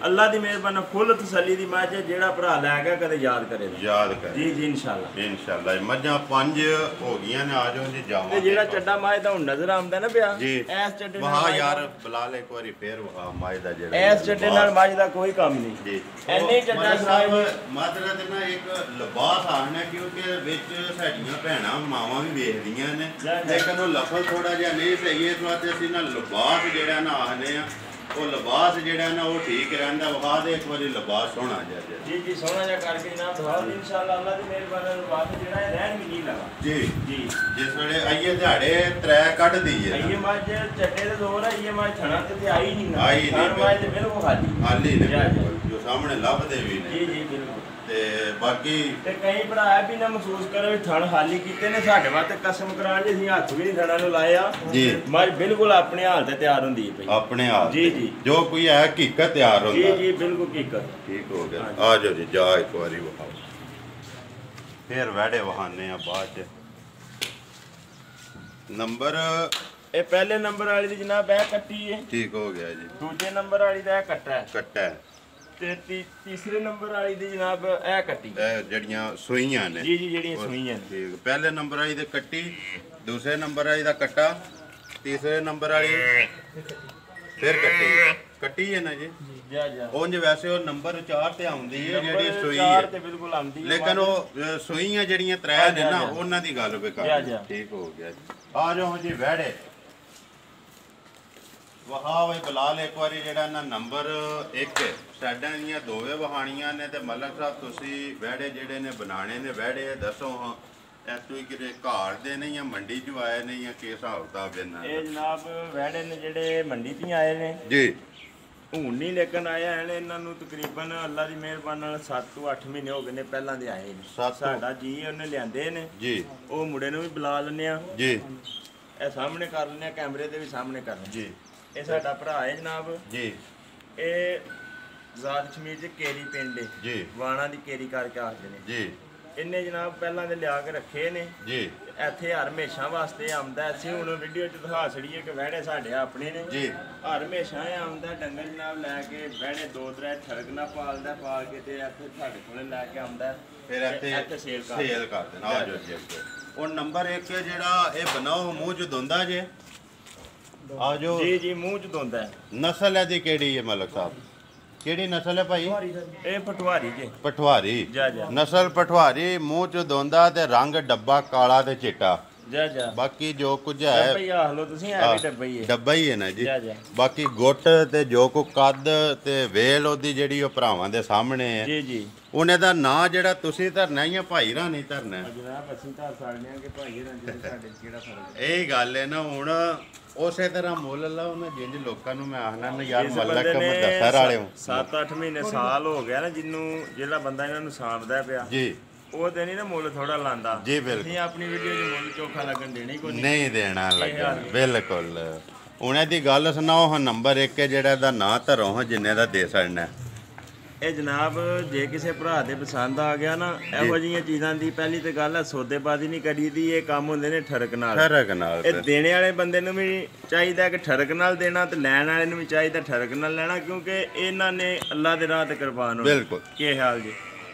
ਅੱਲਾ ਦੀ ਮਿਹਰਬਾਨੀ ਫੁੱਲ ਤਸੱਲੀ ਦੀ ਮੱਝ ਹੈ। ਜਿਹੜਾ ਭਰਾ ਲੈ ਗਿਆ ਕਦੇ ਯਾਦ ਕਰੇ, ਯਾਦ ਕਰੇ। ਜੀ ਜੀ ਇਨਸ਼ਾਅੱਲਾ ਇਨਸ਼ਾਅੱਲਾ। ਮੱਝਾਂ 5 ਹੋ ਗਈਆਂ ਨੇ, ਆ ਜਾਓ ਜੀ ਜਾਵਾਂ। ਤੇ ਜਿਹੜਾ ਚੱਡਾ ਮਾਝ ਦਾ ਹੁਣ ਨਜ਼ਰ ਆਉਂਦਾ ਨਾ ਪਿਆ, ਜੀ ਇਸ ਚੱਡੇ ਨਾਲ ਵਾਹ ਯਾਰ ਬਲਾਲ ਇੱਕ ਵਾਰੀ ਫੇਰ ਵਾਹ ਮਾਝ ਦਾ ਜਿਹੜਾ ਇਸ ਚੱਡੇ ਨਾਲ ਮਾਝ ਦਾ ਕੋਈ ਕੰਮ ਨਹੀਂ ਜੀ। ਐਨੇ ਚੱਡਾ ਸਾਹਿਬ ਮਾਦਰਾ ਦੇ ਨਾ ਇੱਕ ਲਿਬਾਸ ਆਣਾ, ਕਿਉਂਕਿ ਵਿੱਚ ਸਾਡੀਆਂ ਭੈਣਾਂ ਮਾਵਾਂ ਵੀ ਵੇਖਦੀਆਂ ਨੇ, ਲੇਕਿਨ ਉਹ ਲਫ਼ਜ਼ ਥੋੜਾ ਜਿਹਾ ਨਹੀਂ ਸਹੀ। ਇਸ ਵਾਸਤੇ ਅਸੀਂ ਨਾ ਲਿਬਾਸ ਜਿਹੜਾ ਨਾ ਆਖਦੇ ਆ, ਉਹ ਲਿਬਾਸ ਜਿਹੜਾ ਨਾ ਉਹ ਠੀਕ ਰਹਿੰਦਾ। ਵਿਖਾ ਦੇ ਇੱਕ ਵਾਰੀ ਲਿਬਾਸ ਸੋਹਣਾ ਜਿਹਾ ਜੀ ਜੀ ਸੋਹਣਾ ਜਿਹਾ ਕਰਕੇ ਜਨਾਬ ਦਿਖਾਓ। ਇਨਸ਼ਾਅੱਲਾ ਅੱਲਾ ਦੀ ਮਿਹਰਬਾਨੀ ਨਾਲ ਲਿਬਾਸ ਜਿਹੜਾ ਹੈ ਰਹਿਣ ਵੀ ਨਹੀਂ ਲਗਾ ਜੀ ਜੀ। ਜਿਸ ਵੇਲੇ ਆਈਏ ਦਿਹਾੜੇ ਤਰੇ ਕੱਢਦੀ ਹੈ ਆਈਏ ਮੱਝ ਚੱਡੇ ਦੇ ਜ਼ੋਰ ਹੈ, ਇਹ ਮੱਝ ਥਣਾ ਤੇ ਆਈ ਨਹੀਂ ਨਾ, ਆਈ ਨਹੀਂ ਮੱਝ ਤੇ ਬਿਲਕੁਲ ਖਾਲੀ ਨੇ, ਜੋ ਸਾਹਮਣੇ ਲੱਭਦੇ ਵੀ ਨੇ। ਜੀ ਜੀ ਬਿਲਕੁਲ। ਤੇ ਬਾਕੀ ਤੇ ਕਈ ਭਰਾ ਵੀ ਨਾ ਮਹਿਸੂਸ ਕਰੋ ਵੀ ਥਣ ਖਾਲੀ ਕੀਤੇ ਨੇ, ਸਾਡੇ ਵਾਸਤੇ ਕਸਮ ਕਰਾਉਣ ਜੀ ਅਸੀਂ ਹੱਥ ਵੀ ਨਹੀਂ ਥਣਾਂ ਨੂੰ ਲਾਏ ਆ ਜੀ। ਮੱਝ ਬਿਲਕੁਲ ਆਪਣੇ ਹਾਲ ਤੇ ਤਿਆਰ ਹੁੰਦੀ ਹੈ ਪਈ, ਆਪਣੇ ਹਾਲ ਜੀ ਜੀ। ਜੋ ਕੋਈ ਹੈ ਹਕੀਕਤ ਤਿਆਰ ਹੁੰਦਾ ਜੀ ਜੀ ਬਿਲਕੁਲ ਹਕੀਕਤ। ਠੀਕ ਹੋ ਗਿਆ। ਆ ਜਾਓ ਜੀ, ਜਾ ਇੱਕ ਵਾਰੀ ਵਿਖਾਓ, ਫੇਰ ਵੜੇ ਵਹਾਨੇ ਆ ਬਾਅਦ ਚ। ਨੰਬਰ ਇਹ ਪਹਿਲੇ ਨੰਬਰ ਵਾਲੀ ਦੀ ਜਨਾਬ ਇਹ ਕੱਟੀ ਹੈ, ਠੀਕ ਹੋ ਗਿਆ ਜੀ। ਦੂਜੇ ਨੰਬਰ ਵਾਲੀ ਦਾ ਇਹ ਕੱਟਾ ਹੈ, ਕੱਟਾ ਹੈ। ਤੇ ਤੀਸਰੇ ਨੰਬਰ ਵਾਲੀ ਦੀ ਜਨਾਬ ਇਹ ਕੱਟੀ ਇਹ ਜਿਹੜੀਆਂ ਸੂਈਆਂ ਨੇ, ਜੀ ਜੀ ਜਿਹੜੀਆਂ ਸੂਈਆਂ ਨੇ। ਠੀਕ। ਪਹਿਲੇ ਨੰਬਰ ਵਾਲੀ ਦੇ ਕੱਟੀ, ਦੂਸਰੇ ਨੰਬਰ ਵਾਲੀ ਦਾ ਕੱਟਾ, ਤੀਸਰੇ ਨੰਬਰ ਵਾਲੀ ਫਿਰ ਕੱਟੀ ਹੈ ਨਾ ਜੀ। ਜਾ ਜਾ ਉਂਝ ਵੈਸੇ ਉਹ ਨੰਬਰ 4 ਤੇ ਆਉਂਦੀ ਹੈ ਜਿਹੜੀ ਸੂਈ ਚਾਰ ਹੈ, ਤੇ ਬਿਲਕੁਲ ਆਉਂਦੀ ਹੈ, ਲੇਕਿਨ ਉਹ ਸੂਈਆਂ ਜਿਹੜੀਆਂ 3 ਨੇ ਨਾ ਉਹਨਾਂ ਦੀ ਗੱਲ ਵੀ ਕਰ। ਠੀਕ ਹੋ ਗਿਆ ਜੀ। ਆ ਜਾਓ ਜੀ ਵਹਿੜੇ ਵਹਾ ਬਈ ਬਲਾਲ ਇੱਕ ਵਾਰੀ ਜਿਹੜਾ ਨਾ ਨੰਬਰ 1 ਸਾਡਾਂ ਦੀਆਂ ਦੋਵੇਂ ਵਹਾਣੀਆਂ ਨੇ। ਤੇ ਮਲਕ ਸਾਹਿਬ ਤੁਸੀਂ ਵਹਿੜੇ ਜਿਹੜੇ ਨੇ ਬਣਾਣੇ ਨੇ, ਵਹਿੜੇ ਦੱਸੋ ਹਾਂ ਇਹ ਤੁਸੀਂ ਕਿਤੇ ਘਾੜ ਦੇ ਨੇ ਜਾਂ ਮੰਡੀ ਚ ਆਏ ਨੇ ਜਾਂ ਕਿਸ ਹਿਸਾਬ ਕਿਤਾਬ ਇਹਨਾਂ ਦਾ? ਇਹ ਜਨਾਬ ਵਹਿੜੇ ਨੇ ਜਿਹੜੇ ਮੰਡੀ ਤੋਂ ਆਏ ਨੇ ਜੀ, ਹੁਣ ਨਹੀਂ ਲੇਕਿਨ ਆਏ ਹਨ। ਇਹਨਾਂ ਨੂੰ ਤਕਰੀਬਨ ਅੱਲਾ ਦੀ ਮਿਹਰਬਾਨੀ ਨਾਲ 7 ਤੋਂ 8 ਮਹੀਨੇ ਹੋ ਗਏ ਨੇ ਪਹਿਲਾਂ ਦੇ ਆਏ ਨੇ। ਸਾਡਾ ਜੀ ਉਹਨੇ ਲਿਆਂਦੇ ਨੇ ਜੀ, ਉਹ ਮੁੰਡੇ ਨੂੰ ਵੀ ਬੁਲਾ ਲੈਂਦੇ ਆ ਜੀ, ਇਹ ਸਾਹਮਣੇ ਕਰ ਲੈਂਦੇ ਆ, ਕੈਮਰੇ ਦੇ ਵੀ ਸਾਹਮਣੇ ਕਰ ਲੈਂਦੇ ਜੀ। ਇਹ ਸਾਡਾ ਭਰਾ ਹੈ ਜਨਾਬ ਜੀ, ਇਹ ਜ਼ਾਤ ਕਸ਼ਮੀਰ ਚ ਕੇਰੀ ਪਿੰਡ ਹੈ ਜੀ, ਵਾਣਾ ਦੀ ਕੇਰੀ ਕਰਕੇ ਆਖਦੇ ਨੇ ਜੀ। ਇਹਨੇ ਜਨਾਬ ਪਹਿਲਾਂ ਦੇ ਲਿਆ ਕੇ ਰੱਖੇ ਨੇ ਜੀ, ਇੱਥੇ ਹਰ ਹਮੇਸ਼ਾ ਵਾਸਤੇ ਆਉਂਦਾ। ਅਸੀਂ ਹੁਣ ਵੀਡੀਓ 'ਚ ਦਿਖਾ ਛੜੀਏ ਕਿ ਵਹਿੜੇ ਸਾਡੇ ਆਪਣੇ ਨੇ ਜੀ। ਹਰ ਹਮੇਸ਼ਾ ਆਉਂਦਾ ਡੰਗਰ ਜਨਾਬ ਲੈ ਕੇ ਵਹਿੜੇ 2-3 ਠਰਕ ਨਾ ਪਾਲਦਾ, ਪਾਲ ਕੇ ਤੇ ਇੱਥੇ ਸਾਡੇ ਕੋਲੇ ਲੈ ਕੇ ਆਉਂਦਾ, ਫਿਰ ਇੱਥੇ ਸੇਲ ਕਰ ਦੇਣਾ। ਆ ਜਾਓ ਜੀ ਅੱਗੇ। ਉਹ ਨੰਬਰ 1 ਜਿਹੜਾ ਇਹ ਬਣਾਓ ਮੂੰਹ ਚ ਧੁੰਦਾ ਜੇ। ਆ ਜਾਓ ਜੀ ਜੀ ਮੂੰਹ 'ਚ ਧੁੰਦਾ ਹੈ। ਨਸਲ ਇਹਦੀ ਕਿਹੜੀ ਹੈ ਮਲਕ ਸਾਹਿਬ? ਕਿਹੜੀ ਨਸਲ ਹੈ ਭਾਈ? ਇਹ ਪਟਵਾਰੀ ਜੀ। ਪਟਵਾਰੀ ਜਾ ਜਾ ਨਸਲ ਪਟਵਾਰੀ, ਮੂੰਹ ਚ ਧੁੰਦਾ ਤੇ ਰੰਗ ਡੱਬਾ ਕਾਲਾ ਤੇ ਚਿੱਟਾ। ਜਾ ਜਾ ਬਾਕੀ ਜੋ ਕੁਝ ਹੈ ਡੱਬਾ ਹੀ ਆਖ ਲਓ ਤੁਸੀਂ, ਐ ਵੀ ਡੱਬਾ ਹੀ ਹੈ। ਡੱਬਾ ਹੀ ਹੈ ਨਾ ਜੀ। ਜਾ ਜਾ ਬਾਕੀ ਗੁੱਟ ਤੇ ਜੋ ਕੋ ਕੱਦ ਤੇ ਵੇਲ ਉਹਦੀ ਜਿਹੜੀ ਉਹ ਭਰਾਵਾਂ ਦੇ ਸਾਹਮਣੇ ਹੈ। ਜੀ ਜੀ ਉਹਨੇ ਦਾ ਨਾਂ ਜਿਹੜਾ ਤੁਸੀਂ ਧਰਨਾ ਜਾਂ ਭਾਈ ਰਾਣੀ ਧਰਨਾ? ਜਨਾਬ ਅਸੀਂ ਤਾਂ ਸਕਦੇ ਹਾਂ ਕਿ ਭਾਈ ਰੰਜਨ ਸਾਡੇ ਕਿਹੜਾ ਫਰਕ ਹੈ। ਇਹ ਗੱਲ ਹੈ ਨਾ। ਹੁਣ ਉਸੇ ਤਰ੍ਹਾਂ ਮੁੱਲ ਲਾ ਉਹਨਾਂ ਜਿੰਜ ਲੋਕਾਂ ਨੂੰ ਮੈਂ ਆਖਣਾ ਨਾ ਯਾਰ ਮੱਲਕ ਨੇ ਮਦਸਰ ਵਾਲਿਓ 7-8 ਮਹੀਨੇ ਸਾਲ ਹੋ ਗਿਆ ਨਾ ਜਿਹੜਾ ਬੰਦਾ ਇਹਨਾਂ ਨੂੰ ਸਾਂਭਦਾ ਪਿਆ ਜੀ, ਉਹ ਤੇ ਨਹੀਂ ਨਾ ਮੁੱਲ ਥੋੜਾ ਲਾਂਦਾ ਜੀ। ਬਿਲਕੁਲ ਅਸੀਂ ਆਪਣੀ ਵੀਡੀਓ 'ਚ ਮੁੱਲ ਚੋਖਾ ਲੱਗਣ ਦੇਣੀ ਕੋਈ ਨਹੀਂ ਦੇਣਾ ਲੱਗਾ। ਬਿਲਕੁਲ। ਉਹਨਾਂ ਦੀ ਗੱਲ ਸੁਣਾਓ ਹਾਂ। ਨੰਬਰ 1 ਜਿਹੜਾ ਦਾ ਨਾਂ ਧਰੋ ਹਾਂ ਜਿੰਨੇ ਦਾ ਦੇ ਸਕਣਾ। ਇਹ ਜਨਾਬ ਜੇ ਕਿਸੇ ਭਰਾ ਦੇ ਪਸੰਦ ਆ ਗਿਆ ਨਾ ਇਹੋ ਜਿਹੀਆਂ ਚੀਜ਼ਾਂ ਦੀ ਪਹਿਲੀ ਤੇ ਗੱਲ ਹੈ ਸੌਦੇਬਾਜ਼ੀ ਨਹੀਂ ਕਰੀਦੀ। ਇਹ ਕੰਮ ਹੁੰਦੇ ਨੇ ਠਰਕ ਨਾਲ। ਇਹ ਦੇਣੇ ਵਾਲੇ ਬੰਦੇ ਨੂੰ ਵੀ ਚਾਹੀਦਾ ਕਿ ਠਰਕ ਨਾਲ ਦੇਣਾ ਤੇ ਲੈਣ ਵਾਲੇ ਨੂੰ ਵੀ ਚਾਹੀਦਾ ਠਰਕ ਨਾਲ ਲੈਣਾ, ਕਿਉਂਕਿ ਇਹਨਾਂ ਨੇ ਅੱਲਾ ਦੇ ਰਾਹ ਤੇ ਕੁਰਬਾਨ ਹੋਣਾ। ਬਿਲਕੁਲ। ਕੀ ਹਾਲ ਜੀ?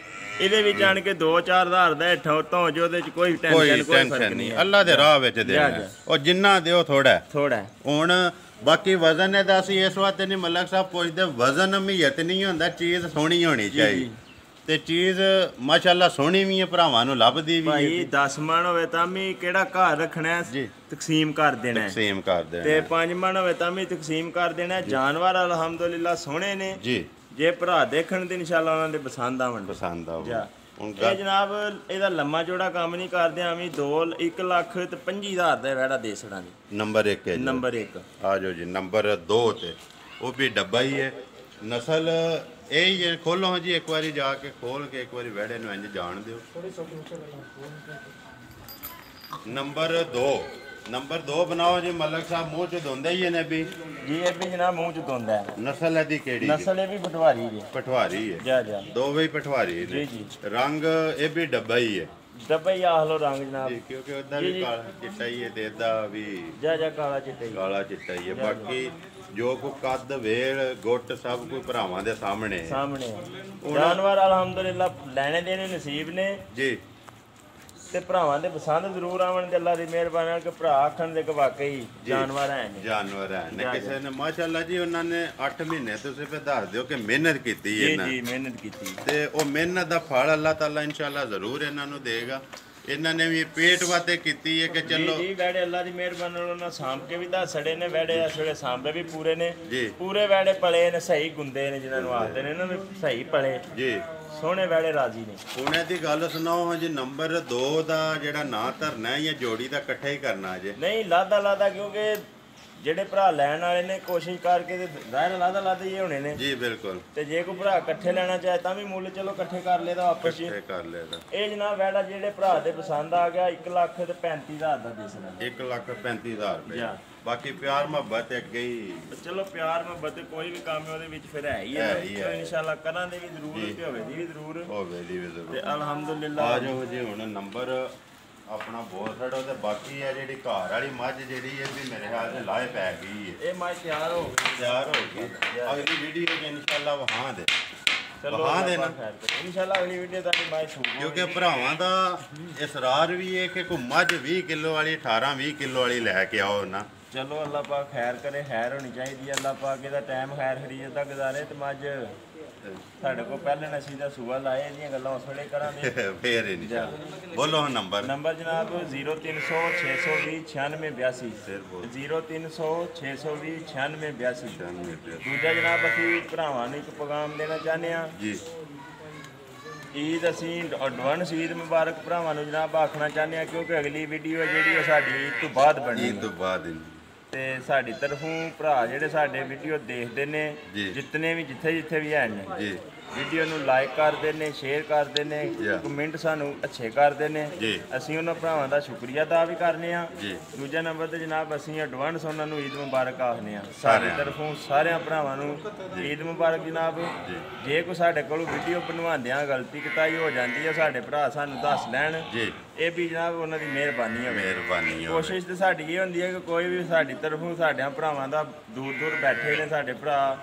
ਇਹਦੇ ਵਿੱਚ ਆਣ ਕੇ 2-4 ਹਜ਼ਾਰ ਦਾ ਹੇਠੋਂ ਤੋਂ ਜੋ ਉਹਦੇ ਚ ਕੋਈ ਟੈਨਸ਼ਨ ਕੋਈ ਫਰਕ ਨਹੀਂ। ਅੱਲਾ ਦੇ ਰਾਹ ਵਿੱਚ ਦੇਣਾ। ਉਹ ਜਿੰਨਾ ਦਿਓ ਥੋੜਾ ਹੁਣ। ਬਾਕੀ ਵਜ਼ਨ ਇਹਦਾ ਅਸੀਂ ਇਸ ਵਾਸਤੇ ਨਹੀਂ ਮਲਕ ਸਾਹਿਬ ਪੁੱਛਦੇ, ਵਜ਼ਨ ਅਮੀਅਤ ਨਹੀਂ ਹੁੰਦਾ, ਚੀਜ਼ ਸੋਹਣੀ ਹੋਣੀ ਚਾਹੀਦੀ। ਤੇ ਚੀਜ਼ ਮਾਸ਼ਾਅੱਲਾ ਸੋਹਣੀ ਵੀ ਹੈ, ਭਰਾਵਾਂ ਨੂੰ ਲੱਭਦੀ ਵੀ ਹੈ। ਭਾਈ 10 ਮਣ ਹੋਵੇ ਤਾਂ ਵੀ ਕਿਹੜਾ ਘਰ ਰੱਖਣਾ ਤਕਸੀਮ ਕਰ ਦੇਣਾ ਤੇ 5 ਮਣ ਹੋਵੇ ਤਾਂ ਵੀ ਤਕਸੀਮ ਕਰ ਦੇਣਾ। ਜਾਨਵਰ ਅਲਹਮਦੁਲਿਲਾ ਸੋਹਣੇ ਨੇ ਜੀ। ਜੇ ਭਰਾ ਦੇਖਣ ਤੇ ਇਨਸ਼ਾਅੱਲਾ ਉਹਨਾਂ ਦੇ ਪਸੰਦ ਆਵਣ। ਇਹ ਜਨਾਬ ਇਹਦਾ ਲੰਮਾ ਚੌੜਾ ਕੰਮ ਨਹੀਂ ਕਰਦੇ, ਐਵੇਂ 1,25,000 ਦਾ ਵਹਿੜਾ ਦੇ ਛੜਾਂਗੇ। ਨੰਬਰ 1 ਨੰਬਰ 1 ਆ ਜਾਓ ਜੀ। ਨੰਬਰ 2 ਤੇ ਉਹ ਵੀ ਡੱਬਾ ਹੀ ਹੈ। ਨਸਲ ਇਹ ਜੇ ਖੋਲੋ ਜੀ ਇੱਕ ਵਾਰੀ ਜਾ ਕੇ ਖੋਲ ਕੇ ਇੱਕ ਵਾਰੀ ਵਿਹੜੇ ਨੂੰ ਇੰਜ ਜਾਣ ਦਿਓ। ਨੰਬਰ 2 ਬਣਾਓ ਜੀ। ਮਲਕ ਸਾਹਿਬ ਮੂੰਹ ਚ ਧੁੰਦੇ ਹੀ ਨੇ ਵੀ ਜੀ। ਇਹ ਵੀ ਜਨਾਬ ਮੂੰਹ ਚ ਧੁੰਦਾ ਹੈ। ਨਸਲ ਇਹਦੀ ਕਿਹੜੀ? ਨਸਲ ਇਹ ਵੀ ਪਟਵਾਰੀ ਜੀ। ਪਟਵਾਰੀ ਹੈ ਜਾ ਦੋਵੇਂ ਹੀ ਪਟਵਾਰੀ ਨੇ ਜੀ। ਰੰਗ ਇਹ ਵੀ ਡੱਬਾ ਹੀ ਹੈ। ਡੱਬਾ ਹੀ ਆਖ ਲੋ ਰੰਗ ਜਨਾਬ ਜੀ, ਕਿਉਂਕਿ ਉਹਦਾ ਵੀ ਕਾਲਾ ਚਿੱਟਾ ਹੀ ਹੈ ਤੇ ਇਹਦਾ ਵੀ ਜਾ ਕਾਲਾ ਚਿੱਟਾ ਹੀ। ਕਾਲਾ ਚਿੱਟਾ ਹੀ ਹੈ। ਬਾਕੀ ਜੋ ਕੋ ਕੱਦ ਵੇਲ ਗੁੱਟ ਸਭ ਕੋਈ ਭਰਾਵਾਂ ਦੇ ਸਾਹਮਣੇ ਜਾਨਵਰ ਅਲਹਮਦੁਲਿਲਾ ਲੈਣੇ ਦੇਣੇ ਨਸੀਬ ਨੇ ਜੀ। ਤੇ ਭਰਾਵਾਂ ਦੇ ਪਸੰਦ ਜ਼ਰੂਰ ਆਵਣ ਤੇ ਅੱਲਾ ਦੀ ਮਿਹਰਬਾਨੀ ਨਾਲ ਕਿ ਭਰਾ ਆਖਣ ਦੇ ਕਿ ਵਾਕਈ ਜਾਨਵਰ ਹੈ ਨੇ ਕਿਸੇ ਨੇ ਮਾਸ਼ਾਅੱਲਾ ਜੀ ਉਹਨਾਂ ਨੇ 8 ਮਹੀਨੇ ਤੁਸੀਂ ਫਿਰ ਦੱਸ ਦਿਓ ਕਿ ਮਿਹਨਤ ਕੀਤੀ ਹੈ ਜੀ ਮਿਹਨਤ ਕੀਤੀ ਤੇ ਉਹ ਮਿਹਨਤ ਦਾ ਫਲ ਅੱਲਾਹ ਤਾਲਾ ਇਨਸ਼ਾਅੱਲਾ ਜ਼ਰੂਰ ਇਹਨਾਂ ਨੂੰ ਦੇਗਾ। ਇਹਨਾਂ ਨੇ ਵੀ ਪੇਟ ਵਾਤੇ ਕੀਤੀ ਹੈ ਕਿ ਚਲੋ ਜੀ ਵੈੜੇ ਅੱਲਾ ਦੀ ਮਿਹਰਬਾਨੀ ਨਾਲ ਉਹਨਾਂ ਸਾਂਭ ਕੇ ਵੀ ਦੱਸ ਛੜੇ ਨੇ ਵੈੜੇ ਇਸ ਵੇਲੇ ਸਾਂਭੇ ਵੀ ਪੂਰੇ ਨੇ ਜੀ। ਪੂਰੇ ਵੈੜੇ ਪਲੇ ਨੇ ਸਹੀ ਗੁੰਦੇ ਨੇ ਜਿਨ੍ਹਾਂ ਨੂੰ ਆਖਦੇ ਨੇ ਇਹਨਾਂ ਨੂੰ ਸਹੀ ਪਲੇ ਜੀ। ਸੋਹਣੇ ਵੈੜੇ ਰਾਜੀ ਨੇ। ਹੁਣ ਇਹਦੀ ਗੱਲ ਸੁਣਾਓ ਹਾਂ ਜੀ। ਨੰਬਰ 2 ਦਾ ਜਿਹੜਾ ਨਾਂ ਧਰਨਾ ਹੈ ਜਾਂ ਜੋੜੀ ਦਾ ਇਕੱਠਾ ਹੀ ਕਰਨਾ ਜੇ? ਨਹੀਂ ਲਾਦਾ ਕਿਉਂਕਿ ਜਿਹੜੇ ਭਰਾ ਲੈਣ ਵਾਲੇ ਨੇ ਕੋਸ਼ਿਸ਼ ਕਰਕੇ ਤੇ ਜ਼ਾਹਿਰ ਲਾਦਾ ਹੀ ਹੋਣੇ ਨੇ ਜੀ। ਬਿਲਕੁਲ। ਤੇ ਜੇ ਕੋਈ ਭਰਾ ਇਕੱਠੇ ਲੈਣਾ ਚਾਹੇ ਤਾਂ ਵੀ ਮੁੱਲ ਚਲੋ ਇਕੱਠੇ ਕਰ ਲੇਦਾ ਆਪਸ ਵਿੱਚ ਕਰ ਲੇਦਾ। ਇਹ ਜਨਾਬ ਵੈੜਾ ਜਿਹੜੇ ਭਰਾ ਦੇ ਪਸੰਦ ਆ ਗਿਆ 1,35,000 ਦਾ ਦਿਸਦਾ। 1,35,000 ਰੁਪਏ। ਬਾਕੀ ਪਿਆਰ ਮੁਹੱਬਤ ਅੱਗੇ ਹੀ ਚਲੋ ਪਿਆਰ ਮੁਹੱਬਤ ਕੋਈ ਵੀ ਕੰਮ ਉਹਦੇ ਵਿੱਚ ਫਿਰ ਹੈ ਹੀ ਹੈ। ਇਨਸ਼ਾਅੱਲਾ ਕਰਾਂ ਦੇ ਵੀ ਜ਼ਰੂਰ ਤੇ ਹੋਵੇ ਦੀ ਵੀ ਜ਼ਰੂਰ ਤੇ ਅਲਹਮਦੁਲਿਲਾ। ਆ ਜਾਓ ਜੀ ਹੁਣ ਨੰਬਰ ਆਪਣਾ ਬੋਲ ਛੱਡੋ ਤੇ ਬਾਕੀ ਹੈ ਜਿਹੜੀ ਘਰ ਵਾਲੀ ਮੱਝ ਜਿਹੜੀ ਇਹ ਵੀ ਮੇਰੇ ਖਿਆਲ ਤੇ ਲਾਏ ਪੈ ਗਈ ਹੈ। ਇਹ ਮੱਝ ਤਿਆਰ ਹੋ ਗਈ। ਅਗਲੀ ਵੀਡੀਓ ਚ ਇਨਸ਼ਾਅੱਲਾ ਵਹਾਂ ਦੇ ਦੇਣਾ ਇਨਸ਼ਾਅੱਲਾ ਅਗਲੀ ਵੀਡੀਓ ਦਾ ਮੱਝ ਛੂ ਕਿਉਂਕਿ ਭਰਾਵਾਂ ਦਾ ਇਸਰਾਰ ਵੀ ਹੈ ਕਿ ਕੋਈ ਮੱਝ 20 ਕਿਲੋ ਵਾਲੀ 18-20 ਕਿਲੋ ਵਾਲੀ ਲੈ ਕੇ ਆਓ ਨਾ। ਚਲੋ ਅੱਲਾਹ ਪਾਕ ਖੈਰ ਕਰੇ। ਖੈਰ ਹੋਣੀ ਚਾਹੀਦੀ ਹੈ। ਅੱਲਾਹ ਪਾਕ ਇਹਦਾ ਟਾਈਮ ਖੈਰ ਖਰੀਦ ਦਾ ਗੁਜ਼ਾਰੇ ਤੇ ਮੱਝ ਸਾਡੇ ਕੋਲ ਪਹਿਲੇ ਨਸੀ ਦਾ ਸੂਆ ਲਾਏ ਇਹਦੀਆਂ ਗੱਲਾਂ ਉਸ ਵੇਲੇ ਕਰਾਂਗੇ ਫੇਰ ਹੀ ਨਹੀਂ। ਬੋਲੋ ਨੰਬਰ ਜਨਾਬ 0300 620 9682 0300 620 9682। ਦੂਜਾ ਜਨਾਬ ਅਸੀਂ ਭਰਾਵਾਂ ਨੂੰ ਇੱਕ ਪੈਗਾਮ ਦੇਣਾ ਚਾਹੁੰਦੇ ਹਾਂ ਜੀ। ਈਦ ਅਸੀਂ ਐਡਵਾਂਸ ਈਦ ਮੁਬਾਰਕ ਭਰਾਵਾਂ ਨੂੰ ਜਨਾਬ ਆਖਣਾ ਚਾਹੁੰਦੇ ਹਾਂ ਕਿਉਂਕਿ ਅਗਲੀ ਵੀਡੀਓ ਜਿਹੜੀ ਉਹ ਸਾਡੀ ਈਦ ਤੋਂ ਬਾਅਦ ਬਣੀ ਈਦ ਤੋਂ ਬਾਅਦ ਤੇ ਸਾਡੀ ਤਰਫੋਂ ਭਰਾ ਜਿਹੜੇ ਸਾਡੇ ਵੀਡੀਓ ਦੇਖਦੇ ਨੇ ਜਿੰਨੇ ਵੀ ਜਿੱਥੇ ਵੀ ਹੈ ਨੇ ਜੀ ਵੀਡੀਓ ਨੂੰ ਲਾਈਕ ਕਰਦੇ ਨੇ ਸ਼ੇਅਰ ਕਰਦੇ ਨੇ ਕਮੈਂਟ ਸਾਨੂੰ ਅੱਛੇ ਕਰਦੇ ਨੇ ਅਸੀਂ ਉਹਨਾਂ ਭਰਾਵਾਂ ਦਾ ਸ਼ੁਕਰੀਆ ਅਦਾ ਵੀ ਕਰਨੇ ਆ। ਦੂਜਾ ਨੰਬਰ ਤੇ ਜਨਾਬ ਅਸੀਂ ਐਡਵਾਂਸ ਉਹਨਾਂ ਨੂੰ ਈਦ ਮੁਬਾਰਕ ਆਖਦੇ ਆ ਸਾਡੀ ਤਰਫੋਂ ਸਾਰਿਆਂ ਭਰਾਵਾਂ ਨੂੰ ਈਦ ਮੁਬਾਰਕ ਜਨਾਬ। ਜੇ ਕੋਈ ਸਾਡੇ ਕੋਲ ਵੀਡੀਓ ਬਣਵਾਉਂਦਿਆਂ ਗਲਤੀ ਕਿਤਾਈ ਹੋ ਜਾਂਦੀ ਹੈ ਸਾਡੇ ਭਰਾ ਸਾਨੂੰ ਦੱਸ ਲੈਣ ਇਹ ਵੀ ਜਨਾਬ ਉਹਨਾਂ ਦੀ ਮਿਹਰਬਾਨੀ ਹੋਵੇ। ਕੋਸ਼ਿਸ਼ ਤੇ ਸਾਡੀ ਇਹ ਹੁੰਦੀ ਹੈ ਕਿ ਕੋਈ ਵੀ ਸਾਡੀ ਤਰਫੋਂ ਸਾਡਿਆਂ ਭਰਾਵਾਂ ਦਾ ਦੂਰ ਬੈਠੇ ਨੇ ਸਾਡੇ ਭਰਾ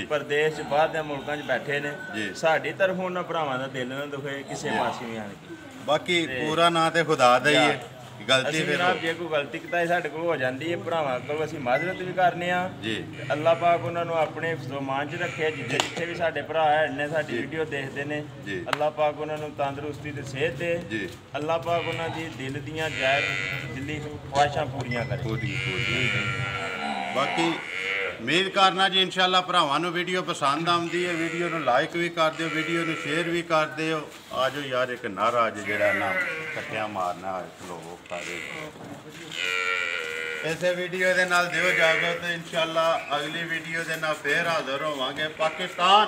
ਪ੍ਰਦੇਸ਼ ਚ ਬਾਹਰ ਦੇ ਮੁਲਕਾਂ 'ਚ ਬੈਠੇ ਨੇ ਸਾਡੀ ਤਰਫੋਂ ਉਹਨਾਂ ਭਰਾਵਾਂ ਦਾ ਦਿਲ ਨਾ ਦੁਖੇ ਕਿਸੇ ਪਾਸੇ ਵੀ ਆਣ ਕੇ। ਬਾਕੀ ਪੂਰਾ ਨਾਂ ਤੇ ਖੁਦਾ ਦਾ ਹੀ ਹੈ। ਗਲਤੀ ਫਿਰ ਜੇ ਕੋਈ ਗਲਤੀ ਕਿਤਾਈ ਸਾਡੇ ਕੋਲ ਹੋ ਜਾਂਦੀ ਹੈ ਭਰਾਵਾਂ ਕੋਲ ਅਸੀਂ ਮਾਜ਼ਰਤ ਵੀ ਕਰਨੇ ਆ। ਅੱਲਾਹ ਪਾਕ ਉਹਨਾਂ ਨੂੰ ਆਪਣੇ ਜ਼ਮਾਨ 'ਚ ਰੱਖੇ ਜਿੱਥੇ ਵੀ ਸਾਡੇ ਭਰਾ ਹੈ ਨੇ ਸਾਡੀ ਵੀਡੀਓ ਦੇਖਦੇ ਨੇ ਅੱਲਾਹ ਪਾਕ ਉਹਨਾਂ ਨੂੰ ਤੰਦਰੁਸਤੀ ਤੇ ਸਿਹਤ ਦੇ। ਅੱਲਾਹ ਪਾਕ ਉਹਨਾਂ ਦੀ ਦਿਲ ਦੀਆਂ ਜਾਇਜ਼ ਦਿਲੀ ਖੁਆਇਸ਼ਾਂ ਪੂਰੀਆਂ ਕਰੇ। ਬਾਕੀ ਉਮੀਦ ਕਰਨਾ ਜੀ ਇਨਸ਼ਾਅੱਲਾ ਭਰਾਵਾਂ ਨੂੰ ਵੀਡੀਓ ਪਸੰਦ ਆਉਂਦੀ ਹੈ। ਵੀਡੀਓ ਨੂੰ ਲਾਈਕ ਵੀ ਕਰ ਦਿਓ ਵੀਡੀਓ ਨੂੰ ਸ਼ੇਅਰ ਵੀ ਕਰ ਦਿਓ। ਆ ਜਾਓ ਯਾਰ ਇੱਕ ਨਾਰਾ ਜਿਹੜਾ ਨਾ ਕੱਟਿਆ ਮਾਰਨਾ ਖਲੋ ਕਾਦੇ ਇਸੇ ਵੀਡੀਓ ਦੇ ਨਾਲ ਦਿਓ ਜਾਗੋ ਤੇ ਇਨਸ਼ਾਅੱਲਾ ਅਗਲੀ ਵੀਡੀਓ ਦੇ ਨਾਲ ਫੇਰ ਹਾਜ਼ਰ ਹੋਵਾਂਗੇ। ਪਾਕਿਸਤਾਨ